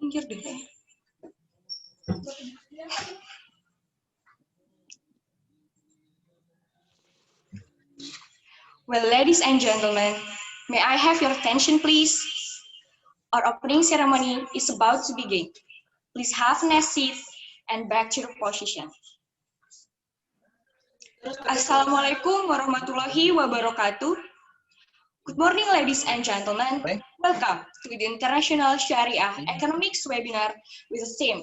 Minggir deh. Well, ladies and gentlemen, may I have your attention, please? Our opening ceremony is about to begin. Please have a nice seat and back to your position. Assalamualaikum warahmatullahi wabarakatuh. Good morning, ladies and gentlemen. Welcome to the International Sharia Economics webinar with the theme,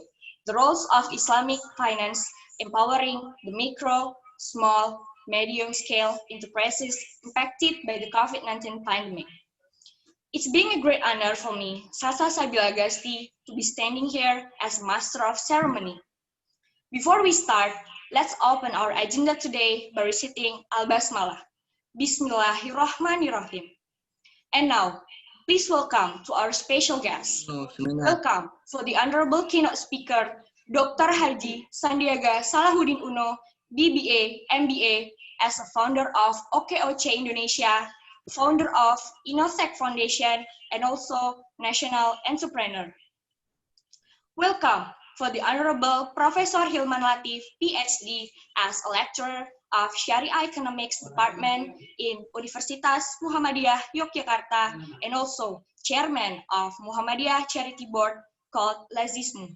The Roles of Islamic Finance, Empowering the Micro, Small, Medium-Scale Enterprises Impacted by the COVID-19 Pandemic. It's been a great honor for me, Sasa Sabila Gasti, to be standing here as Master of Ceremony. Before we start, let's open our agenda today by reciting Al-Basmalah. Bismillahirrahmanirrahim. And now, please welcome to our special guest. Welcome for the Honorable Keynote Speaker, Dr. Haji Sandiaga Salahuddin Uno, BBA, MBA, as a founder of OKOC Indonesia, founder of Innotech Foundation, and also National Entrepreneur. Welcome for the Honorable Professor Hilman Latif, PhD, as a lecturer of Sharia Economics Department in Universitas Muhammadiyah Yogyakarta, and also Chairman of Muhammadiyah Charity Board called Lazismu.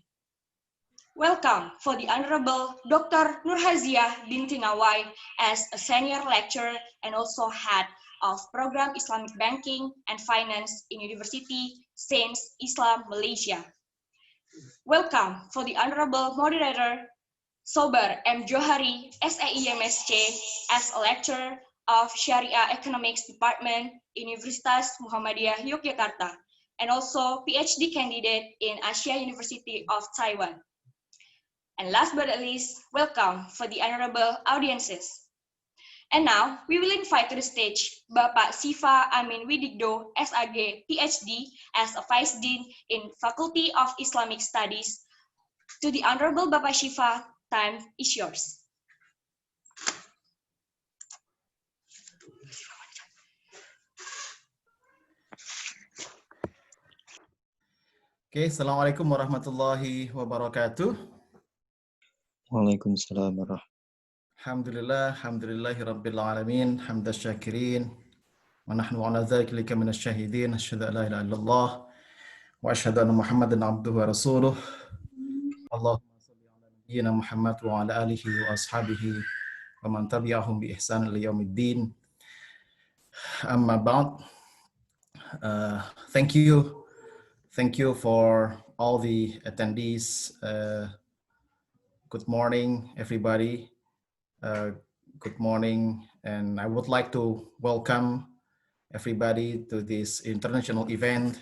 Welcome for the Honorable Dr. Nurhaziah binti Nawai as a senior lecturer and also head of Program Islamic Banking and Finance in University Sains Islam Malaysia. Welcome for the Honorable Moderator Sobar M. Johari, SAIMSC, as a lecturer of Sharia Economics Department in Universitas Muhammadiyah Yogyakarta, and also PhD candidate in Asia University of Taiwan. And last but not least, welcome for the honorable audiences. And now, we will invite to the stage Bapak Siva Amin Widigdo, SAG, PhD, as a Vice Dean in Faculty of Islamic Studies. To the Honorable Bapak Siva, time is yours. Okay, Assalamualaikum warahmatullahi wabarakatuh. Waalaikumsalam warahmatullahi. Alhamdulillahi rabbil alamin, hamdas syakirin, wa nahnu ala dzalika minas syahidin, asyhadu an la ilaha illallah wa asyhadu anna Muhammadan abduhu wa rasuluh. Allahumma shalli ala nabiyyina Muhammad wa ala alihi wa ashabihi wa man tabi'ahum bi ihsan ila yaumiddin. Amma ba'd. Thank you for all the attendees. Good morning, everybody. Good morning, and I would like to welcome everybody to this international event,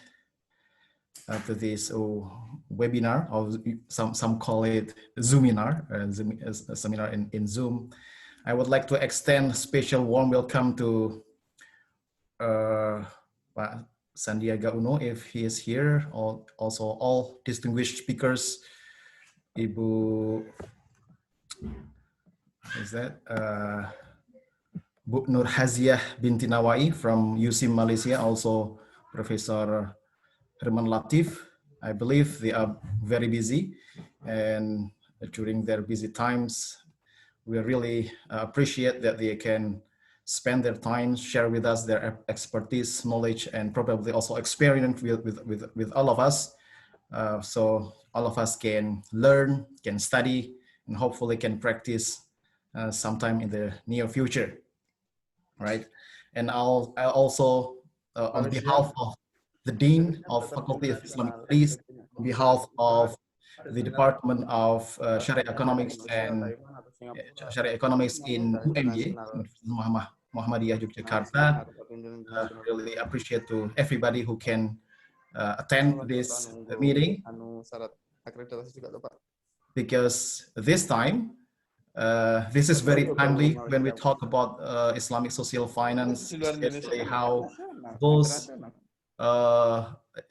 to this webinar, or some call it Zoominar, a seminar in Zoom. I would like to extend a special warm welcome to Pak Sandiaga Uno, if he is here, also all distinguished speakers, Ibu, Bu Nurhaziah binti Nawai from USIM Malaysia, also Professor Herman Latif. I believe they are very busy, and during their busy times, we really appreciate that they can spend their time, share with us their expertise, knowledge, and probably also experience with all of us. So all of us can learn, can study, and hopefully can practice sometime in the near future, right? And I'll also, on behalf of the Dean of Faculty of Islamic Studies, on behalf of the Department of Sharia Economics and Sharia Economics in UMY, Muhammadiyah Yogyakarta, really appreciate to everybody who can attend this meeting, because this time, this is very timely when we talk about Islamic social finance, especially how those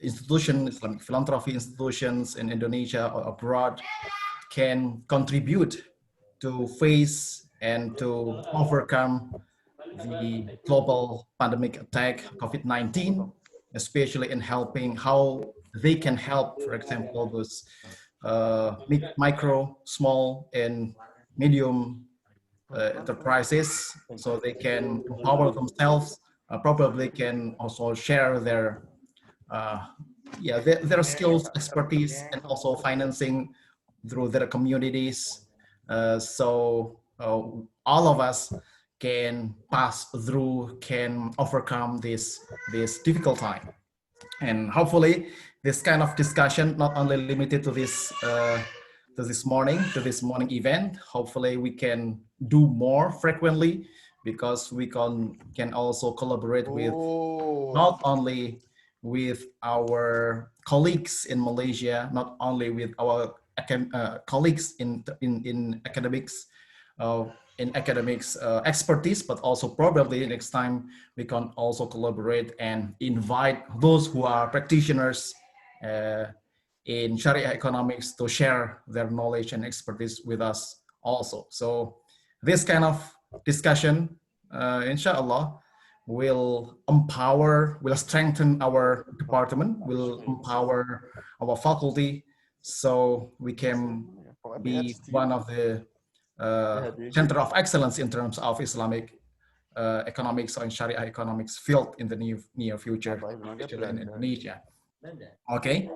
institutions, Islamic philanthropy institutions in Indonesia or abroad can contribute to face and to overcome the global pandemic attack, COVID-19, especially in helping how they can help, for example, those micro, small, and medium enterprises, so they can empower themselves, probably can also share uh, their skills, expertise, and also financing through their communities. So all of us can pass through, can overcome this difficult time. And hopefully this kind of discussion not only limited to this morning event. Hopefully we can do more frequently, because we can also collaborate with not only with our colleagues in Malaysia, not only with our colleagues in academics, uh, expertise, but also probably next time we can also collaborate and invite those who are practitioners in Sharia economics to share their knowledge and expertise with us also. So this kind of discussion, inshallah, will strengthen our department, will empower our faculty, so we can be one of the center of excellence in terms of Islamic economics or in Sharia economics field in the near future, especially in Indonesia. Okay.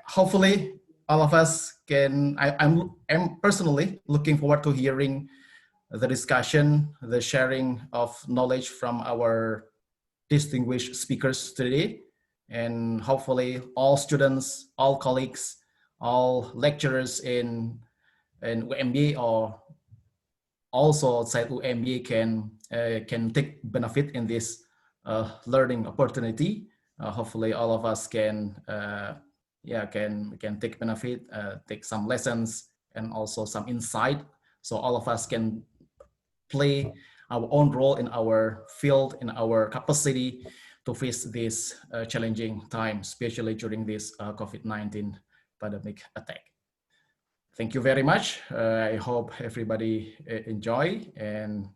Hopefully all of us can, I'm personally looking forward to hearing the discussion, the sharing of knowledge from our distinguished speakers today. And hopefully all students, all colleagues, all lecturers in UMB or also outside UMB can take benefit in this learning opportunity. Hopefully all of us can take benefit, take some lessons and also some insight, so all of us can play our own role in our field, in our capacity to face this challenging time, especially during this COVID-19 pandemic attack. Thank you very much. I hope everybody enjoy, and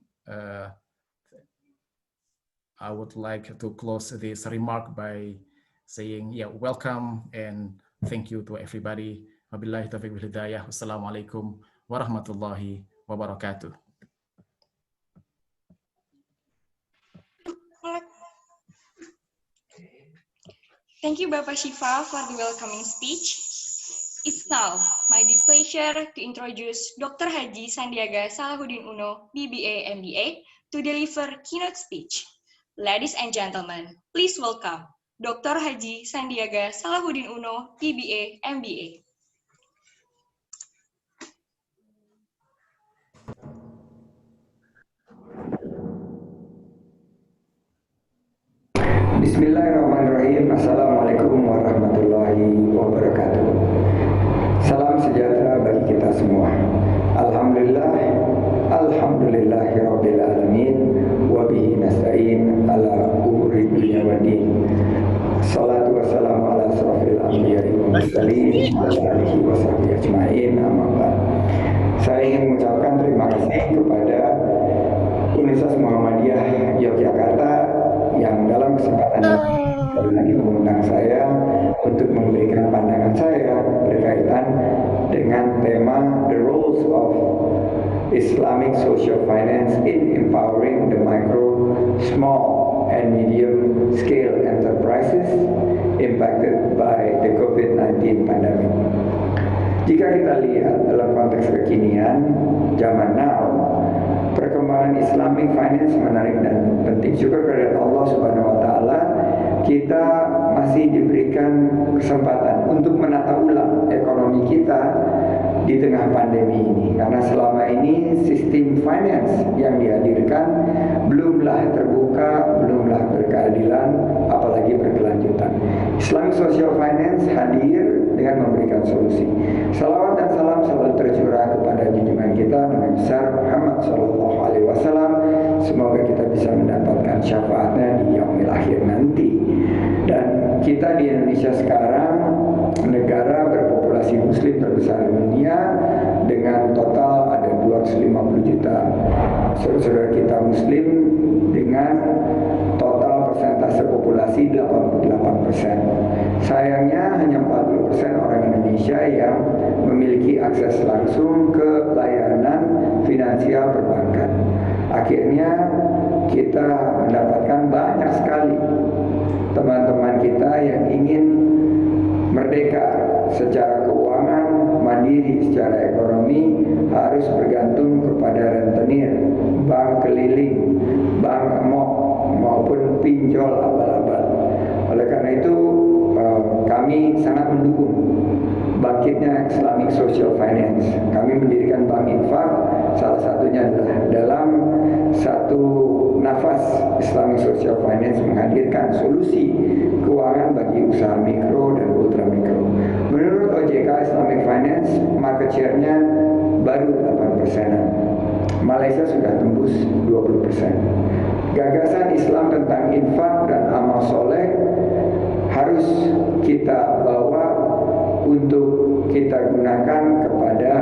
I would like to close this remark by saying, welcome and thank you to everybody. Wabillahi taufiq wal hidayah. Wassalamualaikum warahmatullahi wabarakatuh. Thank you, Bapak Shiva, for the welcoming speech. It's now my deep pleasure to introduce Dr. Haji Sandiaga Salahuddin Uno, BBA, MBA, to deliver keynote speech. Ladies and gentlemen, please welcome Dr. Haji Sandiaga Salahuddin Uno, BBA, MBA. Bismillahirrahmanirrahim. Assalamualaikum warahmatullahi wabarakatuh. Salam sejahtera bagi kita semua. Alhamdulillah, alhamdulillahirabbil alamin, wa bihi nasta'in ala umuri dunya waddin. Salatu wassalamu ala asrofil anbiya'i wa mursalin wa ala alihi wa sahbihi ajma'in, amma ba'd. Saya ingin mengucapkan terima kasih kepada Universitas Muhammadiyah Yogyakarta yang dalam kesempatan ini sekali lagi mengundang saya untuk memberikan pandangan saya berkaitan dengan tema The Roles of Islamic Social Finance in Empowering the Micro, Small and Medium Scale Enterprises Impacted by the COVID-19 Pandemic. Jika kita lihat dalam konteks kekinian, zaman now, perkembangan Islamic Finance menarik dan penting. Syukur kepada Allah Subhanahu wa Ta'ala, kita masih diberikan kesempatan untuk menata ulang ekonomi kita di tengah pandemi ini. Karena selama ini sistem finance yang dihadirkan belumlah terbuka, belumlah berkeadilan, apalagi berkelanjutan. Islamic Social Finance hadir dengan memberikan solusi. Salawat dan salam selalu tercurah kepada junjungan kita Nabi besar Muhammad Sallallahu Alaihi Wasallam. Semoga kita bisa mendapatkan syafaatnya di yaumil akhir nanti. Dan kita di Indonesia sekarang negara berpopulasi muslim terbesar di dunia dengan total ada 250 juta saudara kita investasi 88%. Sayangnya hanya 40% orang Indonesia yang memiliki akses langsung ke layanan finansial perbankan. Akhirnya kita mendapatkan banyak sekali teman-teman kita yang ingin merdeka secara keuangan, mandiri secara ekonomi, harus bergantung kepada rentenir, bank keliling, bank emok, maupun pinjol abal-abal. Oleh karena itu, kami sangat mendukung bangkitnya Islamic Social Finance. Kami mendirikan Bank Infak, salah satunya adalah dalam satu nafas Islamic Social Finance menghadirkan solusi keuangan bagi usaha mikro dan ultra mikro. Menurut OJK Islamic Finance, market share-nya baru 8%. Malaysia sudah tembus 20%. Gagasan Islam tentang infak dan amal soleh harus kita bawa untuk kita gunakan kepada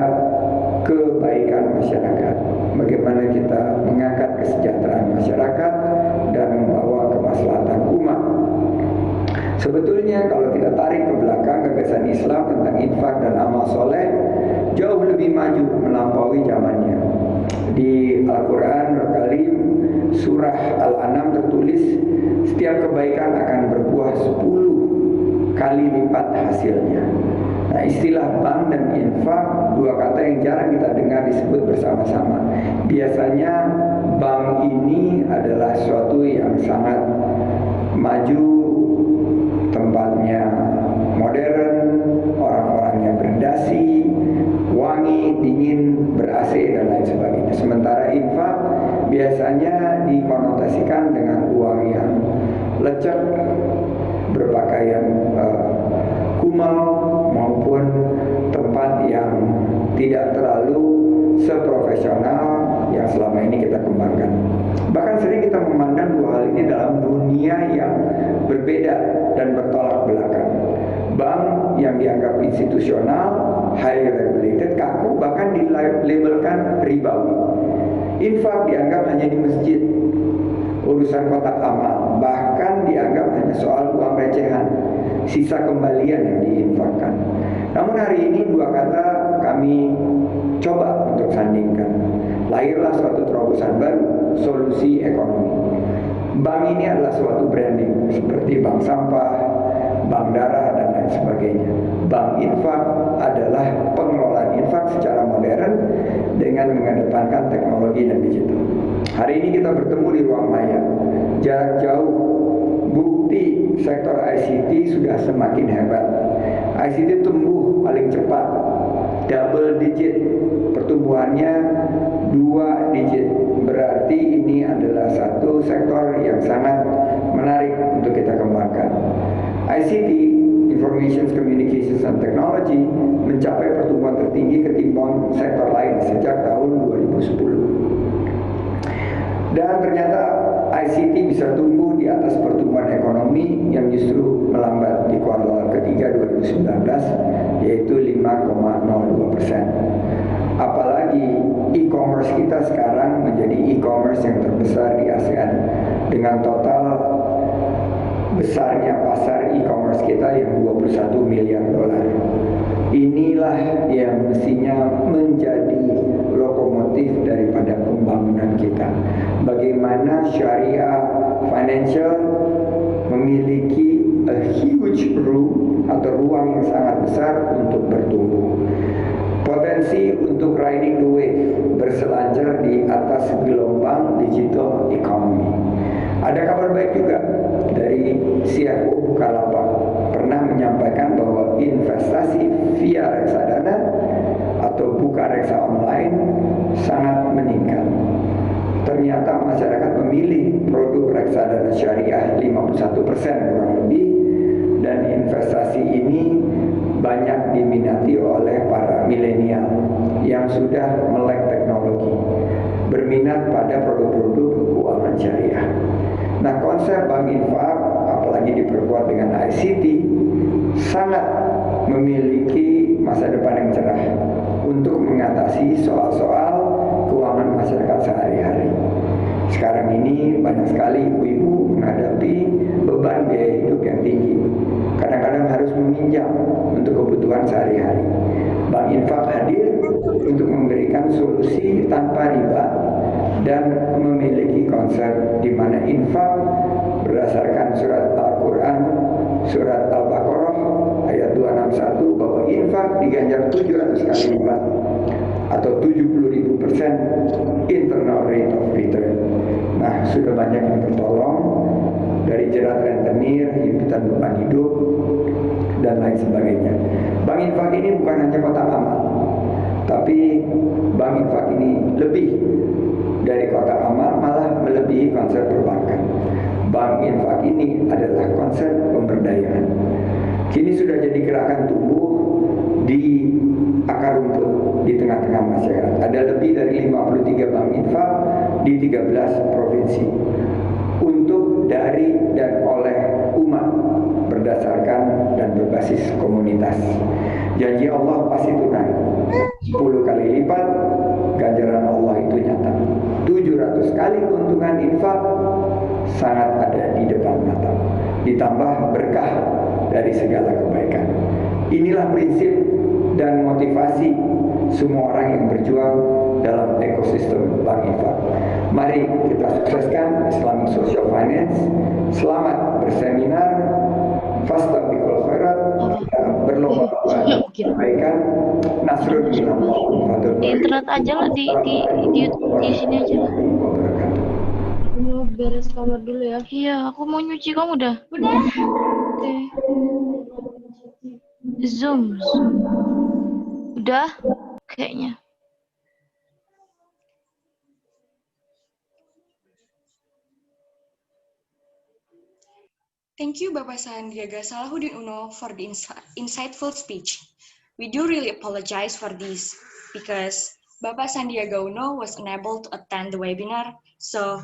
kebaikan masyarakat. Bagaimana kita mengangkat kesejahteraan masyarakat dan membawa kemaslahatan umat. Sebetulnya kalau kita tarik ke belakang, gagasan Islam tentang infak dan amal soleh jauh lebih maju melampaui zamannya. Di Al-Quran Al-Karim surah Al-An'am tertulis setiap kebaikan akan berbuah 10 kali lipat hasilnya. Nah, istilah bank dan infak, dua kata yang jarang kita dengar disebut bersama-sama. Biasanya bank ini adalah suatu yang sangat maju, tempatnya modern, orang-orangnya berdasi, wangi, dingin, ber-AC dan lain sebagainya. Sementara infak biasanya dikonotasikan dengan uang yang lecek, berpakaian kumal, maupun tempat yang tidak terlalu seprofesional yang selama ini kita kembangkan. Bahkan sering kita memandang dua hal ini dalam dunia yang berbeda dan bertolak belakang. Bank yang dianggap institusional, highly regulated, kaku, bahkan dilabelkan ribawi. Infak dianggap hanya di masjid, urusan kotak amal, bahkan dianggap hanya soal uang recehan, sisa kembalian yang diinfakkan. Namun hari ini dua kata kami coba untuk sandingkan. Lahirlah suatu terobosan baru, solusi ekonomi. Bank ini adalah suatu branding seperti bank sampah, bank darah, dan lain sebagainya. Bank infak adalah pengelolaan infak secara modern dengan mengedepankan teknologi dan digital. Hari ini kita bertemu di ruang maya, jarak jauh, bukti sektor ICT sudah semakin hebat. ICT tumbuh paling cepat, double digit, pertumbuhannya 2 digit. Berarti ini adalah satu sektor yang sangat menarik untuk kita kembangkan. ICT, Information Communications and Technology, mencapai pertumbuhan tertinggi ketimbang sektor lain sejak tahun 2010. Dan ternyata ICT bisa tumbuh di atas pertumbuhan ekonomi yang justru melambat di kuartal ketiga 2019, yaitu 5,02%. Apalagi e-commerce kita sekarang menjadi e-commerce yang terbesar di ASEAN dengan total besarnya pasar e-commerce kita yang 21 miliar dolar. Inilah yang mestinya menjadi lokomotif daripada pembangunan kita. Bagaimana Sharia financial memiliki a huge room atau ruang yang sangat besar untuk bertumbuh. Potensi untuk riding the wave, berselancar di atas gelombang digital economy. Ada kabar baik juga dari CFO Bukalapak, pernah menyampaikan bahwa investasi via reksadana atau buka reksa online sangat meningkat. Ternyata masyarakat memilih produk reksadana syariah 51% kurang lebih, dan investasi ini banyak diminati oleh para milenial yang sudah melek teknologi, berminat pada produk-produk keuangan syariah. Nah, konsep bank infak apalagi diperkuat dengan ICT sangat memiliki masa depan yang cerah untuk mengatasi soal-soal keuangan masyarakat sehari-hari. Sekarang ini banyak sekali ibu-ibu menghadapi beban biaya hidup yang tinggi. Kadang-kadang harus meminjam untuk kebutuhan sehari-hari. Bank Infak hadir untuk memberikan solusi tanpa riba dan memiliki konsep di mana infak berdasarkan surat Al-Quran, surat Al-Baqarah ayat 261 bahwa infak diganjar 700 kali lipat atau 70.000% internal rate of return. Nah, sudah banyak yang tertolong dari jerat rentenir, himpitan beban hidup, dan lain sebagainya. Bank Infak ini bukan hanya kotak amal, tapi Bank Infak ini lebih dari kotak amal, malah melebihi konsep perbankan. Bank Infak ini adalah konsep pemberdayaan. Kini sudah jadi gerakan tumbuh di akar rumput di tengah-tengah masyarakat. Ada lebih dari 53 bank infak di 13 provinsi untuk dari dan oleh umat berdasarkan dan berbasis komunitas. Janji Allah pasti tunai. 10 kali lipat ganjaran Allah itu nyata. 700 kali keuntungan infak sangat ada di depan mata. Ditambah berkah dari segala kebaikan. Inilah prinsip dan motivasi semua orang yang berjuang dalam ekosistem bank infak. Mari kita sukseskan Islamic Social Finance. Selamat berseminar. Fastabiqul khairat. Kita berlomba-lomba kebaikan. Nasrul minallah. Di internet aja lah, di sini aja lah. Aku mau beres kamar dulu ya. Iya, aku mau nyuci. Kamu udah? Udah. Oke. Zoom. Udah? Kayaknya. Thank you, Bapak Sandiaga Salahuddin Uno, for the insightful speech. We do really apologize for this because Bapak Sandiaga Uno was unable to attend the webinar, so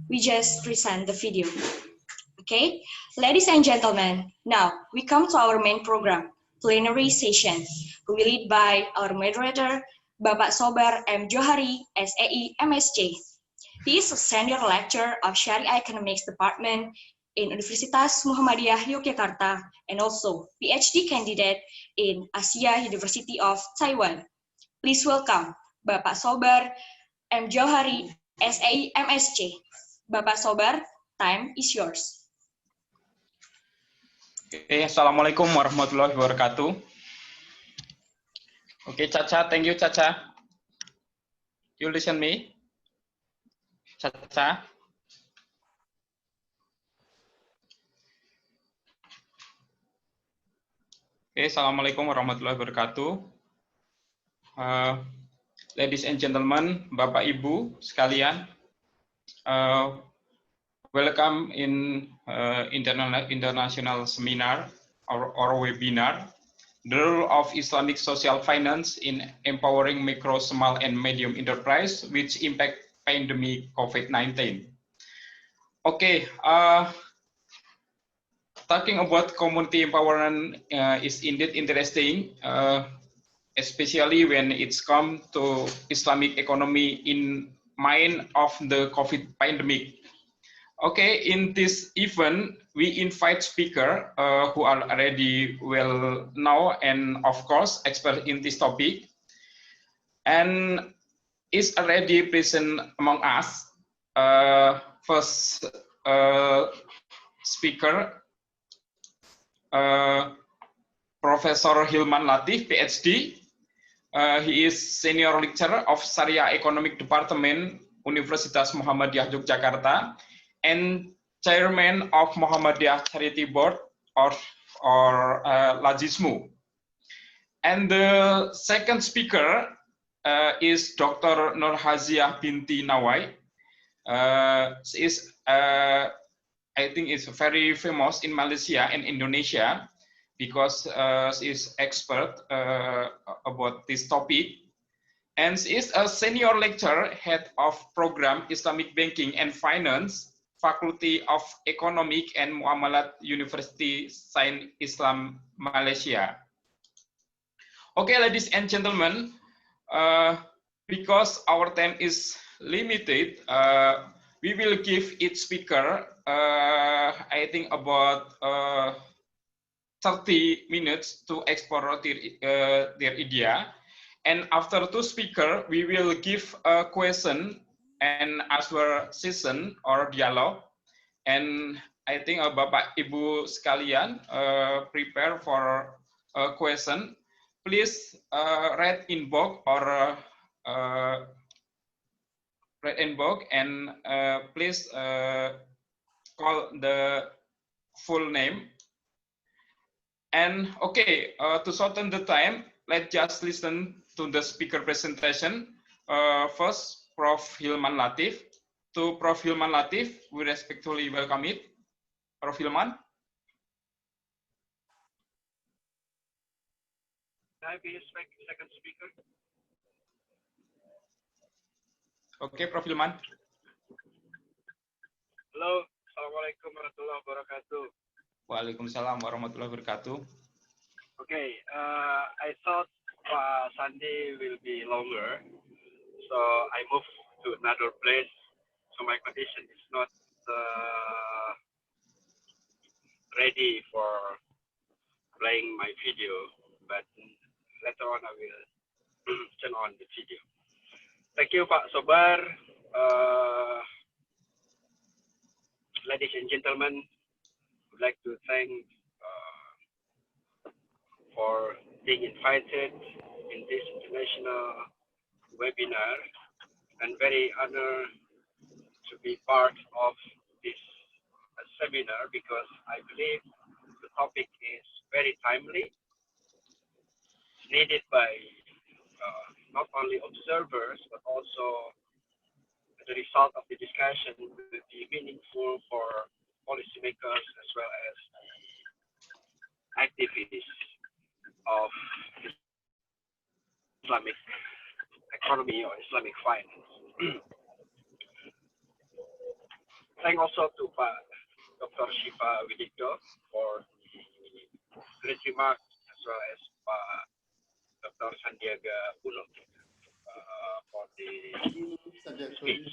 we just present the video. Okay, ladies and gentlemen, now we come to our main program, plenary session, who will lead by our moderator, Bapak Sobar M. Johari, SAE, MSc. He is a senior lecturer of Sharia Economics Department in Universitas Muhammadiyah Yogyakarta and also PhD candidate in Asia University of Taiwan. Please welcome Bapak Sobar M. Johari, SAE, MSc. Bapak Sobar, time is yours. Oke, Assalamualaikum warahmatullahi wabarakatuh. Oke, Caca, thank you, Caca. You listen me? Caca? Oke, Assalamualaikum warahmatullahi wabarakatuh. Ladies and gentlemen, Bapak Ibu sekalian, welcome in international seminar or webinar, the role of Islamic social finance in empowering micro, small, and medium enterprise which impact pandemic COVID-19. Okay, talking about community empowerment is indeed interesting, especially when it's come to Islamic economy in mind of the COVID pandemic. Okay, in this event, we invite speakers who are already well known and of course expert in this topic, and is already present among us. First speaker, Professor Hilman Latif, PhD. He is senior lecturer of Sharia Economic Department, Universitas Muhammadiyah Yogyakarta, and chairman of Muhammadiyah Charity Board or Lajismu. And the second speaker is Dr. Nur Haziah binti Nawai. She is, I think, is very famous in Malaysia and Indonesia because she is expert about this topic. And she is a senior lecturer, head of program Islamic Banking and Finance, Faculty of Economic and Muamalat, University Sains Islam Malaysia. Okay, ladies and gentlemen, because our time is limited, we will give each speaker, I think about 30 minutes to explore their idea. And after two speakers, we will give a question and answer session or dialogue. And I think Bapak Ibu sekalian prepare for a question. Please write in box or write in box and please call the full name. And okay, to shorten the time, let's just listen to the speaker presentation. First, Prof. Hilman Latif. To Prof. Hilman Latif, we respectfully welcome it. Prof. Hilman. Can I be a second speaker? Okay, Prof. Hilman. Halo, Assalamualaikum warahmatullahi wabarakatuh. Waalaikumsalam warahmatullahi wabarakatuh. Okay, I thought Sunday will be longer, so I moved to another place. So my condition is not ready for playing my video, but later on I will turn on the video. Thank you, Pak Sobar. Ladies and gentlemen, I would like to thank for being invited in this international webinar, and very honored to be part of this seminar because I believe the topic is very timely. It's needed by not only observers but also the result of the discussion will be meaningful for policymakers as well as activities of Islamic economy or Islamic finance. Thank also to Pak Dr. Shiva Widikdo for the great remarks as well as Pak Dr. Sandiaga Uno for the speech.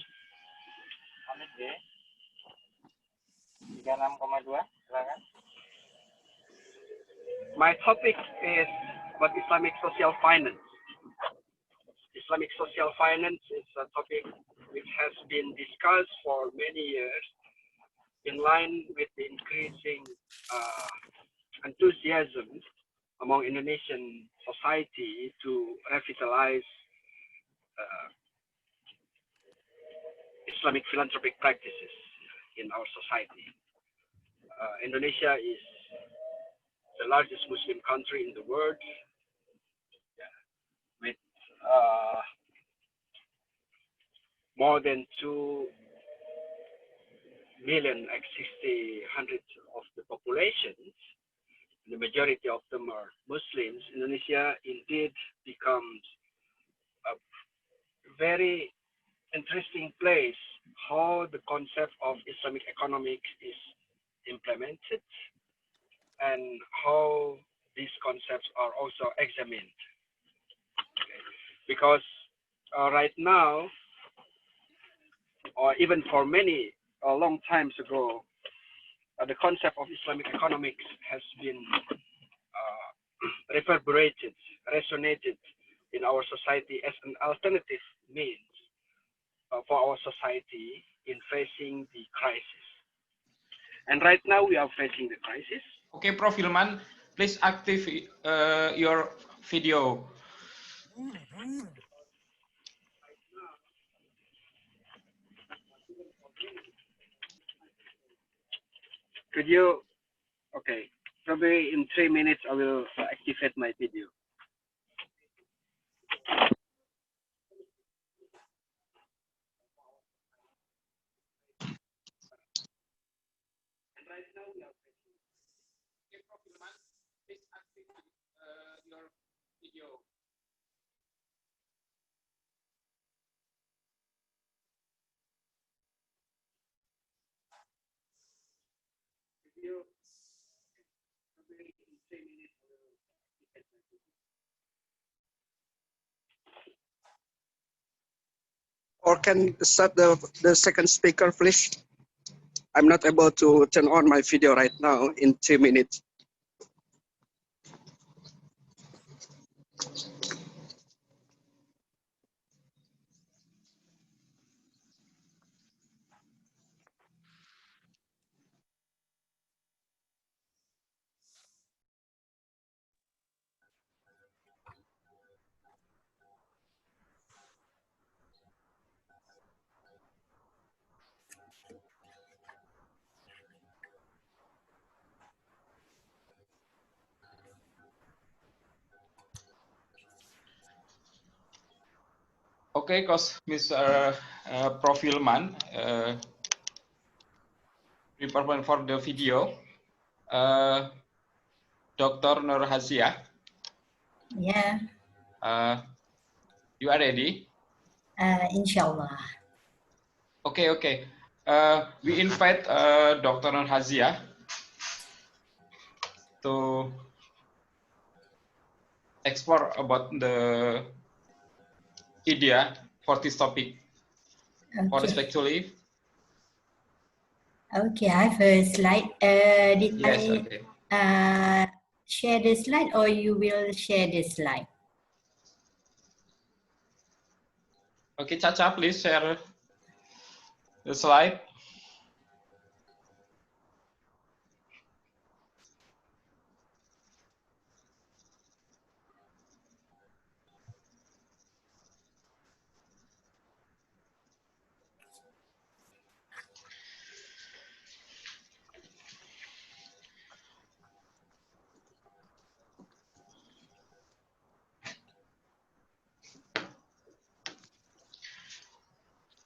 My topic is about Islamic social finance. Islamic social finance is a topic which has been discussed for many years in line with the increasing enthusiasm among Indonesian society to revitalize Islamic philanthropic practices in our society. Indonesia is the largest Muslim country in the world, with more than 2 million hundreds of the population. The majority of them are Muslims. Indonesia indeed becomes a very interesting place how the concept of Islamic economics is implemented and how these concepts are also examined. Because right now, or even for many a long times ago, the concept of Islamic economics has been reverberated, resonated in our society as an alternative means for our society in facing the crisis. And right now we are facing the crisis. Okay, Prof. Hilman, please activate your video. Could you, okay, probably in 3 minutes I will activate my video. Or can start the second speaker, please? I'm not able to turn on my video right now in 2 minutes. Okay, because Mr. Profilman prepare for the video. Dr. Nur Hazia. Yeah. You are ready? Inshallah. Okay, okay. We invite Dr. Nur Hazia to explore about the idea for this topic. For respectfully. Okay, I have a slide. Did yes, I okay. Share the slide or you will share the slide? Okay, Chacha, please share the slide.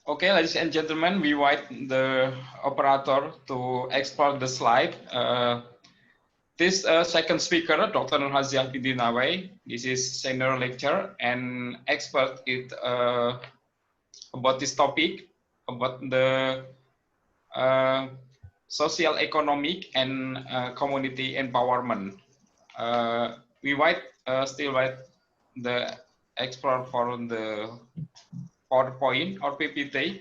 Okay, ladies and gentlemen, we invite the operator to explore the slide. This second speaker, Dr. Nur Haziah binti Nawai, this is senior lecturer and expert about this topic, about the social, economic, and community empowerment. We still wait the expert for the PowerPoint or PPT.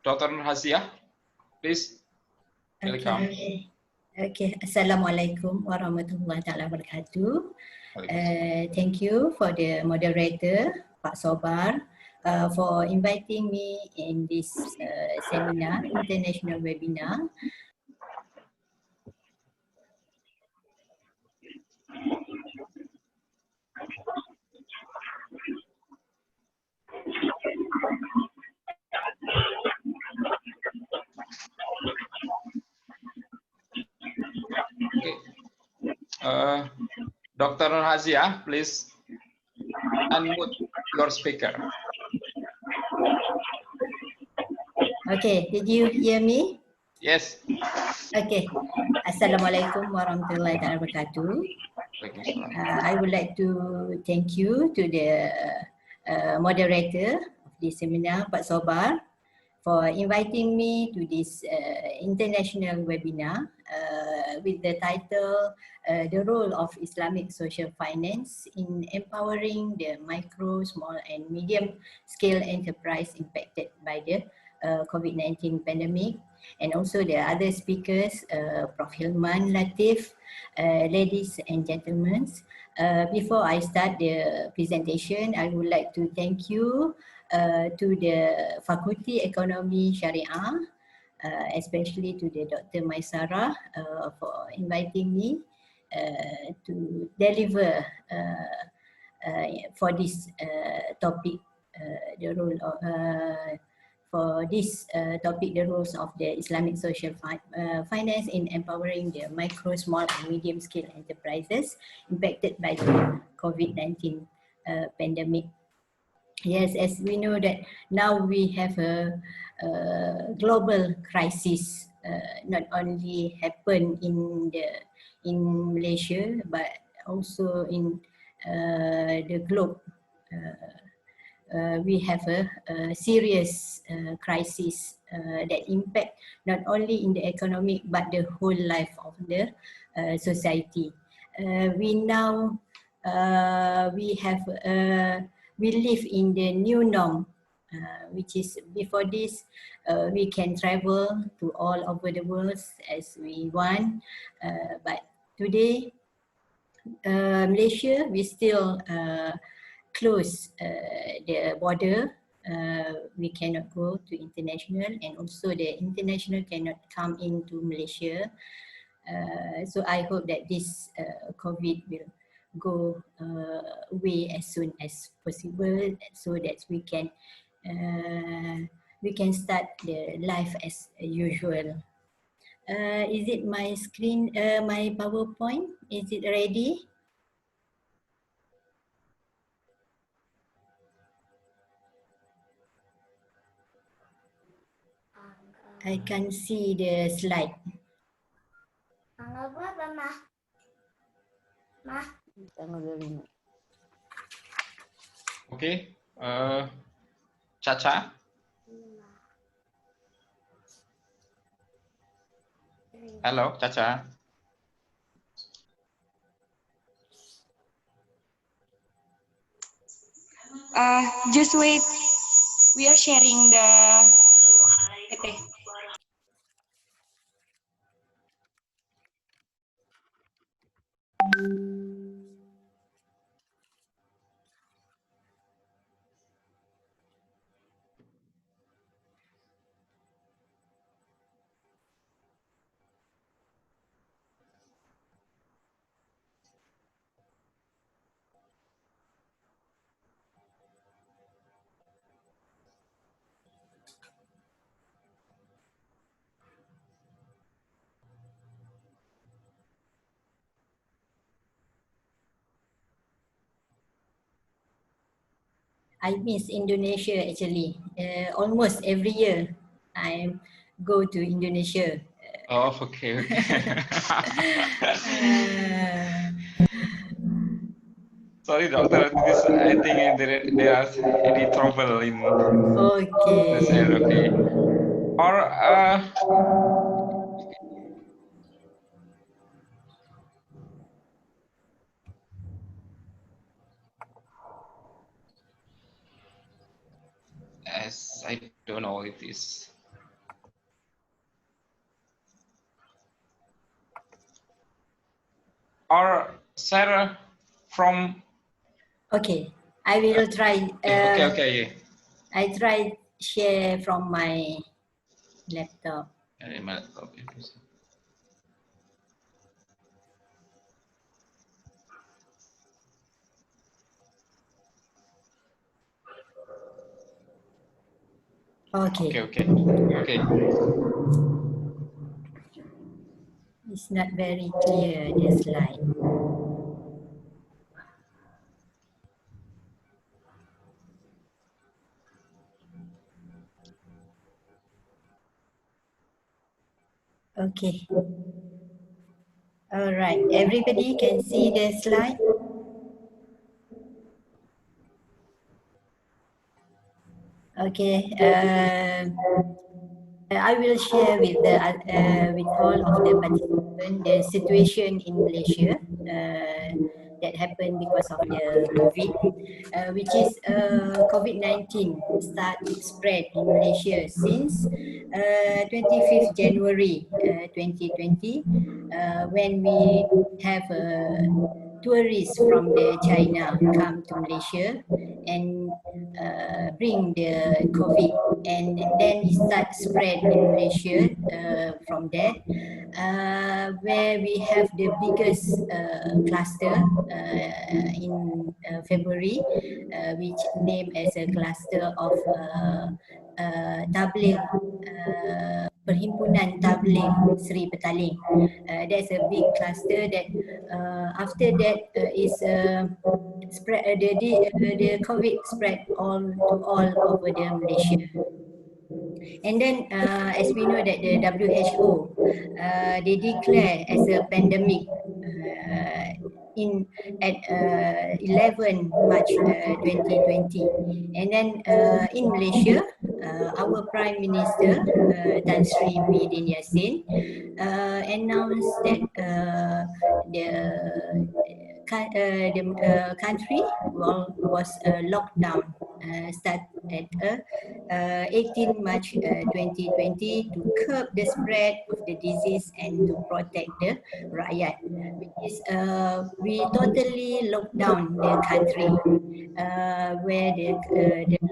Dr. Nur Haziah, please. Welcome. Okay. Assalamualaikum warahmatullahi wabarakatuh. Thank you for the moderator, Pak Sobar, for inviting me in this seminar, international webinar. Okay. Dr. Nur Haziah, please unmute your speaker. Okay, did you hear me? Yes. Okay. Assalamualaikum warahmatullahi wabarakatuh. I would like to thank you to the moderator of this seminar, Pak Sobar, for inviting me to this international webinar with the title The Role of Islamic Social Finance in Empowering the Micro, Small and Medium Scale Enterprise Impacted by the COVID-19 pandemic. And also the other speakers, Prof. Hilman Latif, ladies and gentlemen. Before I start the presentation, I would like to thank you to the Faculty Economy Sharia, especially to the Dr. Maisara for inviting me to deliver for this topic, the role of for this topic, the roles of the Islamic social finance in empowering the micro, small and medium scale enterprises impacted by the COVID-19 pandemic. Yes, as we know that now we have a global crisis, not only happen in Malaysia, but also in the globe. We have a serious crisis that impact not only in the economic but the whole life of the society. We now we live in the new norm, which is before this we can travel to all over the world as we want, but today Malaysia, we still close the border. We cannot go to international, and also the international cannot come into Malaysia. So I hope that this COVID will go away as soon as possible, so that we can start the life as usual. Is it my screen, my PowerPoint? Is it ready? I can see the slide. Okay, Caca. Hello, Caca. Just wait. We are sharing the PT. I miss Indonesia actually. Almost every year I go to Indonesia. Oh, okay, okay. Sorry, doctor. This I think there are any trouble in Okay. this area. Okay. Or as I don't know if this. Or Sarah from. Okay, I will try. Okay. I try share from my laptop. My laptop. Okay. Okay. It's not very clear, the slide. Okay. All right. Everybody can see the slide? Okay. I will share with with all of the participants the situation in Malaysia that happened because of the COVID, which is COVID-19 start spread in Malaysia since 25th January 2020, when we have tourists from the China come to Malaysia and bring the COVID, and then it start spread in Malaysia from that, where we have the biggest cluster in February, which named as a cluster of Tabligh, Perhimpunan Tabligh Sri Petaling. That's a big cluster that after that is spread, the COVID spread all over the Malaysia. And then as we know that the WHO they declare as a pandemic at 11 March 2020. And then in Malaysia, our Prime Minister Tan Sri Muhyiddin Yassin announced that country was locked down, start at 18 March 2020 to curb the spread of the disease and to protect the rakyat. Which is we totally locked down the country, where the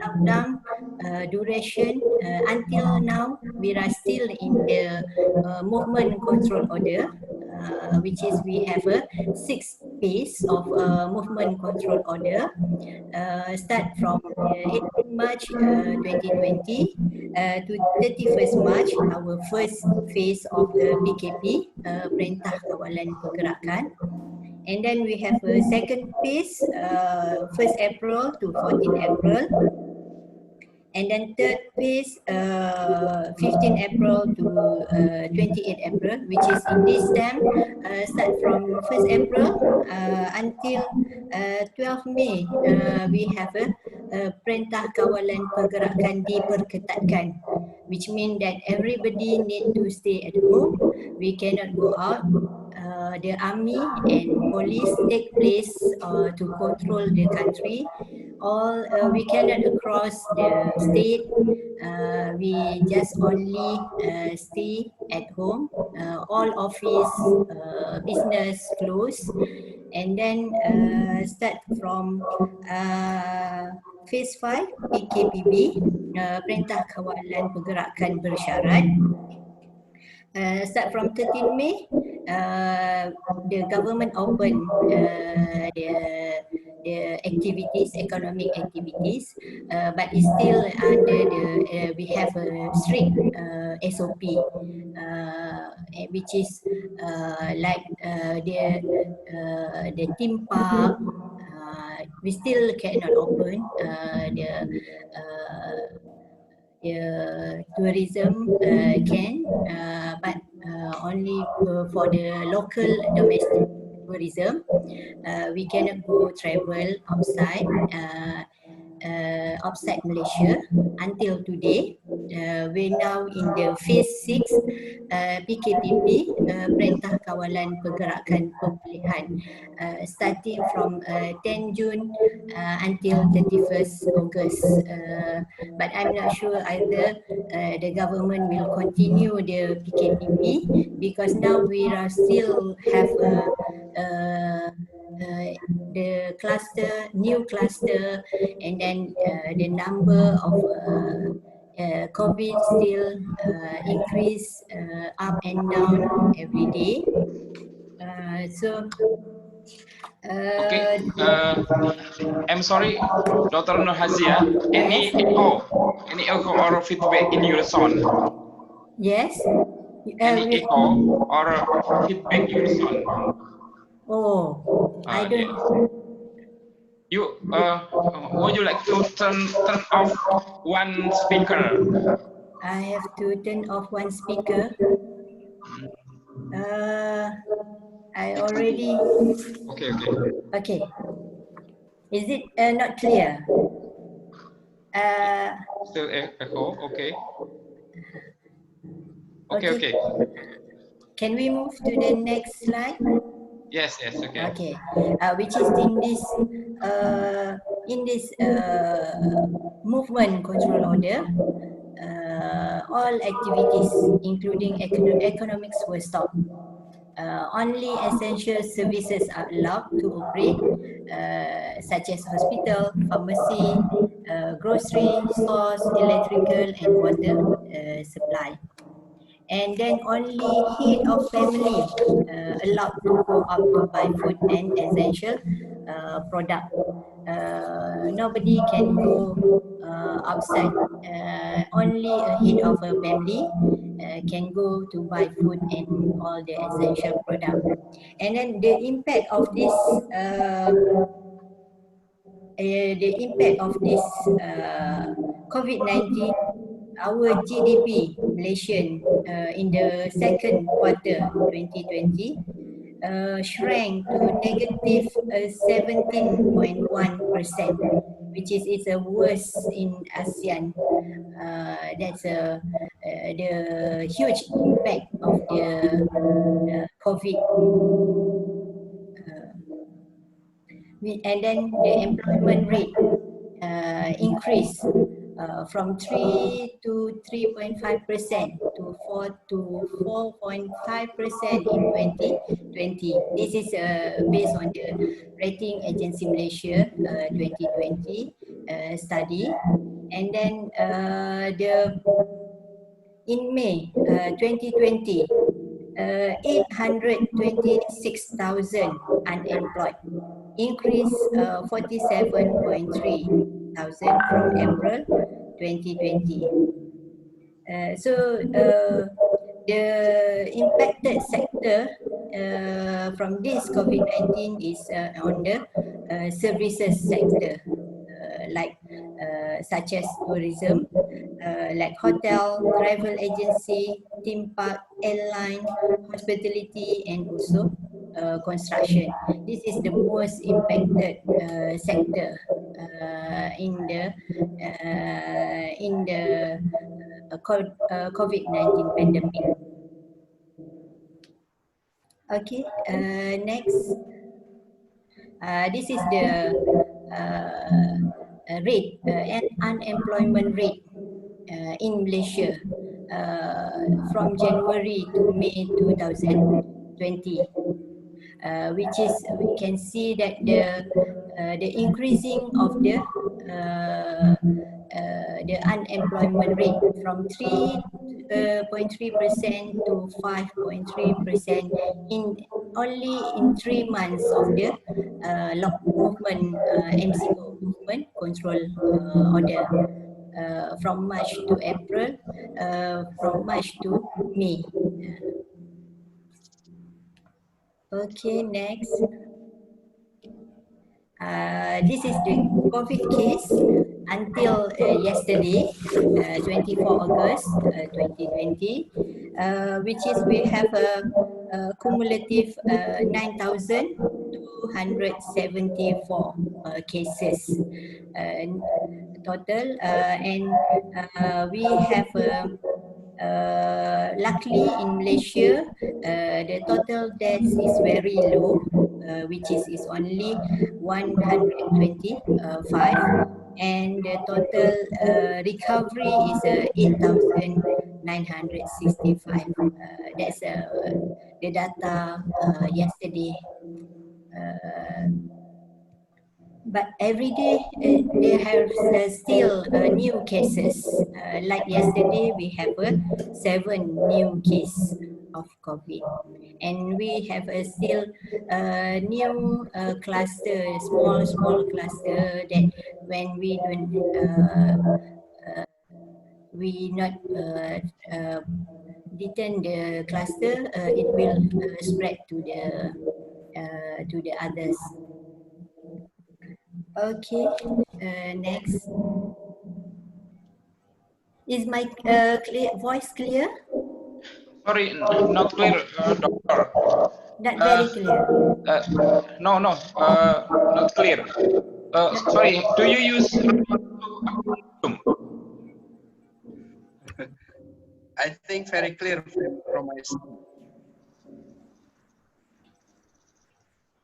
lockdown duration until now we are still in the movement control order, which is we have a 6 phase of movement control order, start from 18 March 2020 to 31st March, our first phase of PKP, Perintah Kawalan Pergerakan. And then we have a second phase, 1st April to 14 April. And then third phase, 15 April to 28 April, which is in this time, start from 1st April until 12 May, we have a Perintah Kawalan Pergerakan diperketatkan, which means that everybody need to stay at home. We cannot go out. The army and police take place to control the country. All we cannot cross the state. We just only stay at home. All office, business closed, and then start from phase 5 PKPB, Perintah Kawalan Pergerakan Bersyarat. Start from 13 May, the government open the activities, economic activities, but it's still under the we have a strict SOP, which is like the theme park. We still cannot open the tourism can, but only for the local domestic tourism. We cannot go travel outside outside Malaysia until today. We're now in the phase 6 PKPP, Perintah Kawalan Pergerakan Pemulihan, starting from 10 June until 31st August. But I'm not sure either the government will continue the PKPP, because now we are still have the cluster, new cluster, and then the number of COVID still increase up and down every day. Okay, I'm sorry, Dr. Nurhazia. Any echo or feedback in your sound? Yes. Any echo or feedback in your sound? Oh, I don't. You would you like to turn off one speaker? I have to turn off one speaker. I already. Okay. Okay. Is it not clear? Still echo. Okay. Okay. Can we move to the next slide? Yes. Okay. Okay. Which is in this movement control order, all activities, including economics, were stopped. Only essential services are allowed to operate, such as hospital, pharmacy, grocery stores, electrical and water supply. And then only head of family allowed to go out to buy food and essential product. Nobody can go outside. Only a head of a family can go to buy food and all the essential product. And then the impact of this COVID-19, our GDP Malaysian in the second quarter 2020 shrank to negative 17.1%, which is the worst in ASEAN. That's the huge impact of the COVID. And then the employment rate increased from 3 to 3.5% to 4 to 4.5% in 2020. This is based on the Rating Agency Malaysia 2020 study. And then in May 2020, 826,000 unemployed, increase 47.3 thousand from April 2020. The impacted sector from this COVID-19 is on the services sector, such as tourism, like hotel, travel agency, theme park, airline, hospitality, and also construction. This is the most impacted sector in the COVID-19 pandemic. Okay, next. This is the rate and unemployment rate in Malaysia from January to May 2020, which is we can see that the increasing of the unemployment rate from 3.3% to 5.3% in only in 3 months of the movement MCO, movement control order, from March to April, from March to May. Okay, next. This is the COVID case until yesterday, 24 August 2020, which is we have a cumulative 9,274 cases total, and we have luckily in Malaysia, the total deaths is very low, which is only 125, and the total recovery is 8,965. That's the data yesterday. But every day they have still new cases. Like yesterday, we have 7 new cases of COVID, and we have still new cluster, small cluster that when we don't we not detain the cluster, it will spread to the others. Okay, next. Is my voice clear? Sorry, not clear, doctor. Not very clear. No, not clear. Sorry, do you use Zoom? I think very clear from my side.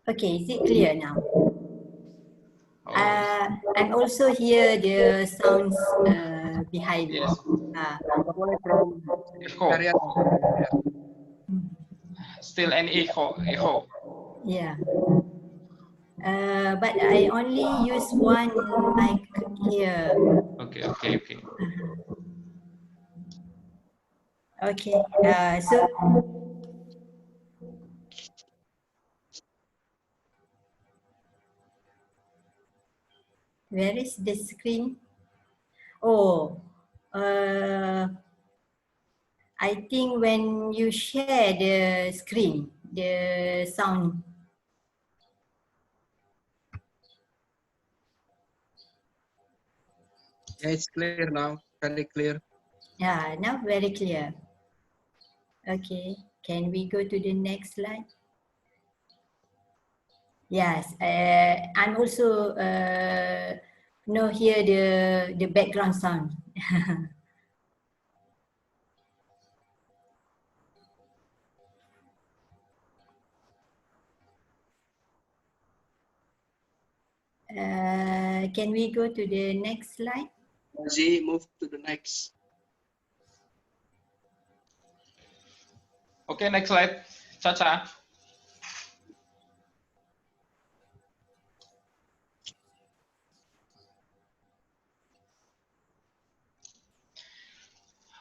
Okay, is it clear now? And also hear the sounds behind. Yes. From Sharia. Still an echo. Yeah. But I only use one mic here. Okay. Okay. So where is the screen? Oh, I think when you share the screen, the sound. Yeah, it's clear now, very clear. Yeah, now very clear. Okay, can we go to the next slide? Yes, I'm also hear the background sound. Can we go to the next slide? Z, move to the next. Okay, next slide. Chacha.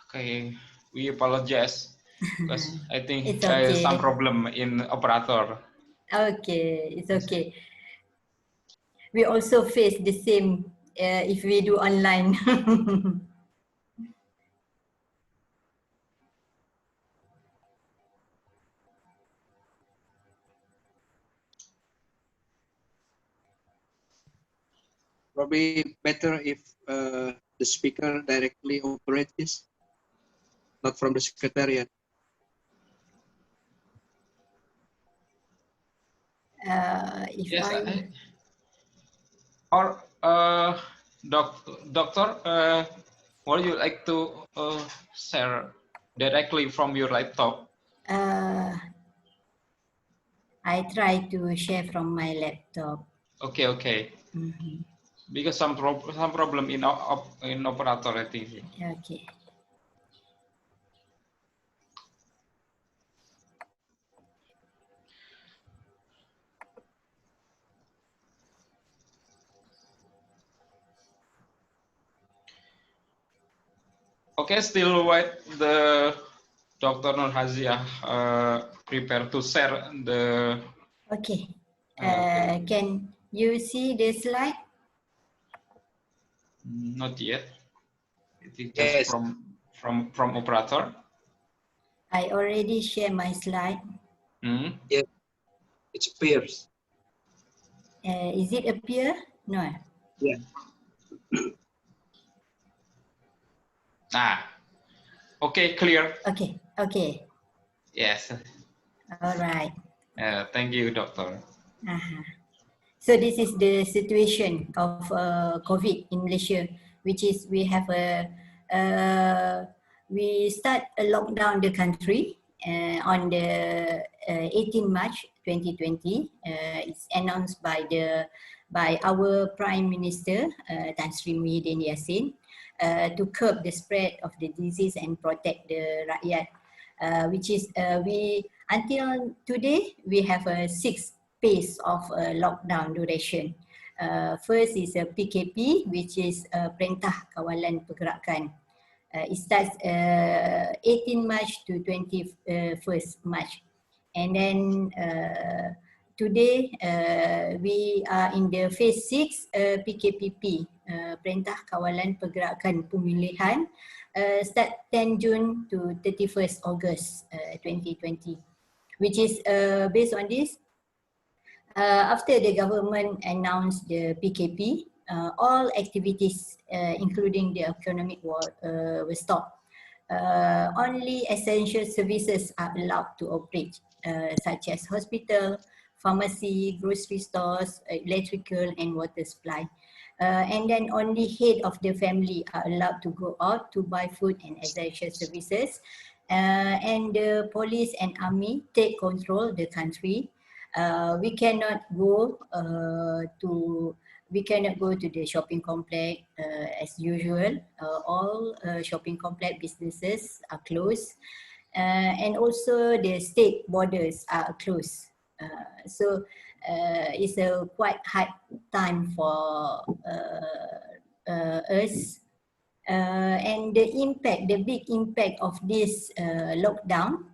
Okay, we apologize because I think It's okay. some problem in operator. Okay, it's okay. We also face the same if we do online. Probably better if the speaker directly operates this, not from the secretariat. If Yes, I... Or doctor, would you like to share directly from your laptop? I try to share from my laptop. Okay, okay. Because some problem in operator, I think. Okay. Okay, still wait the Dr. Nur Haziah prepare to share the. Okay. Okay. Can you see the slide? Not yet. It is just from operator. I already share my slide. Yeah, it appears. Is it appear? No. Yeah. Okay, clear. Okay, okay. Yes. All right. Thank you, doctor. So this is the situation of COVID in Malaysia, which is we have we start a lockdown the country on the 18 March 2020. It's announced by our Prime Minister Tan Sri Muhyiddin Yassin to curb the spread of the disease and protect the rakyat, which is we until today we have a 6 phase of lockdown duration. First is a PKP, which is Perintah Kawalan Pergerakan. It starts 18 March to 21st March. And then today we are in the phase 6 PKPP, Perintah Kawalan Pergerakan Pemulihan, start 10 June to 31st August 2020, which is based on this. After the government announced the PKP, all activities, including the economic war, were stopped. Only essential services are allowed to operate, such as hospital, pharmacy, grocery stores, electrical and water supply. And then only head of the family are allowed to go out to buy food and essential services. And the police and army take control the country. We cannot go to the shopping complex as usual. All shopping complex businesses are closed, and also the state borders are closed. So it's a quite hard time for us. And the big impact of this lockdown,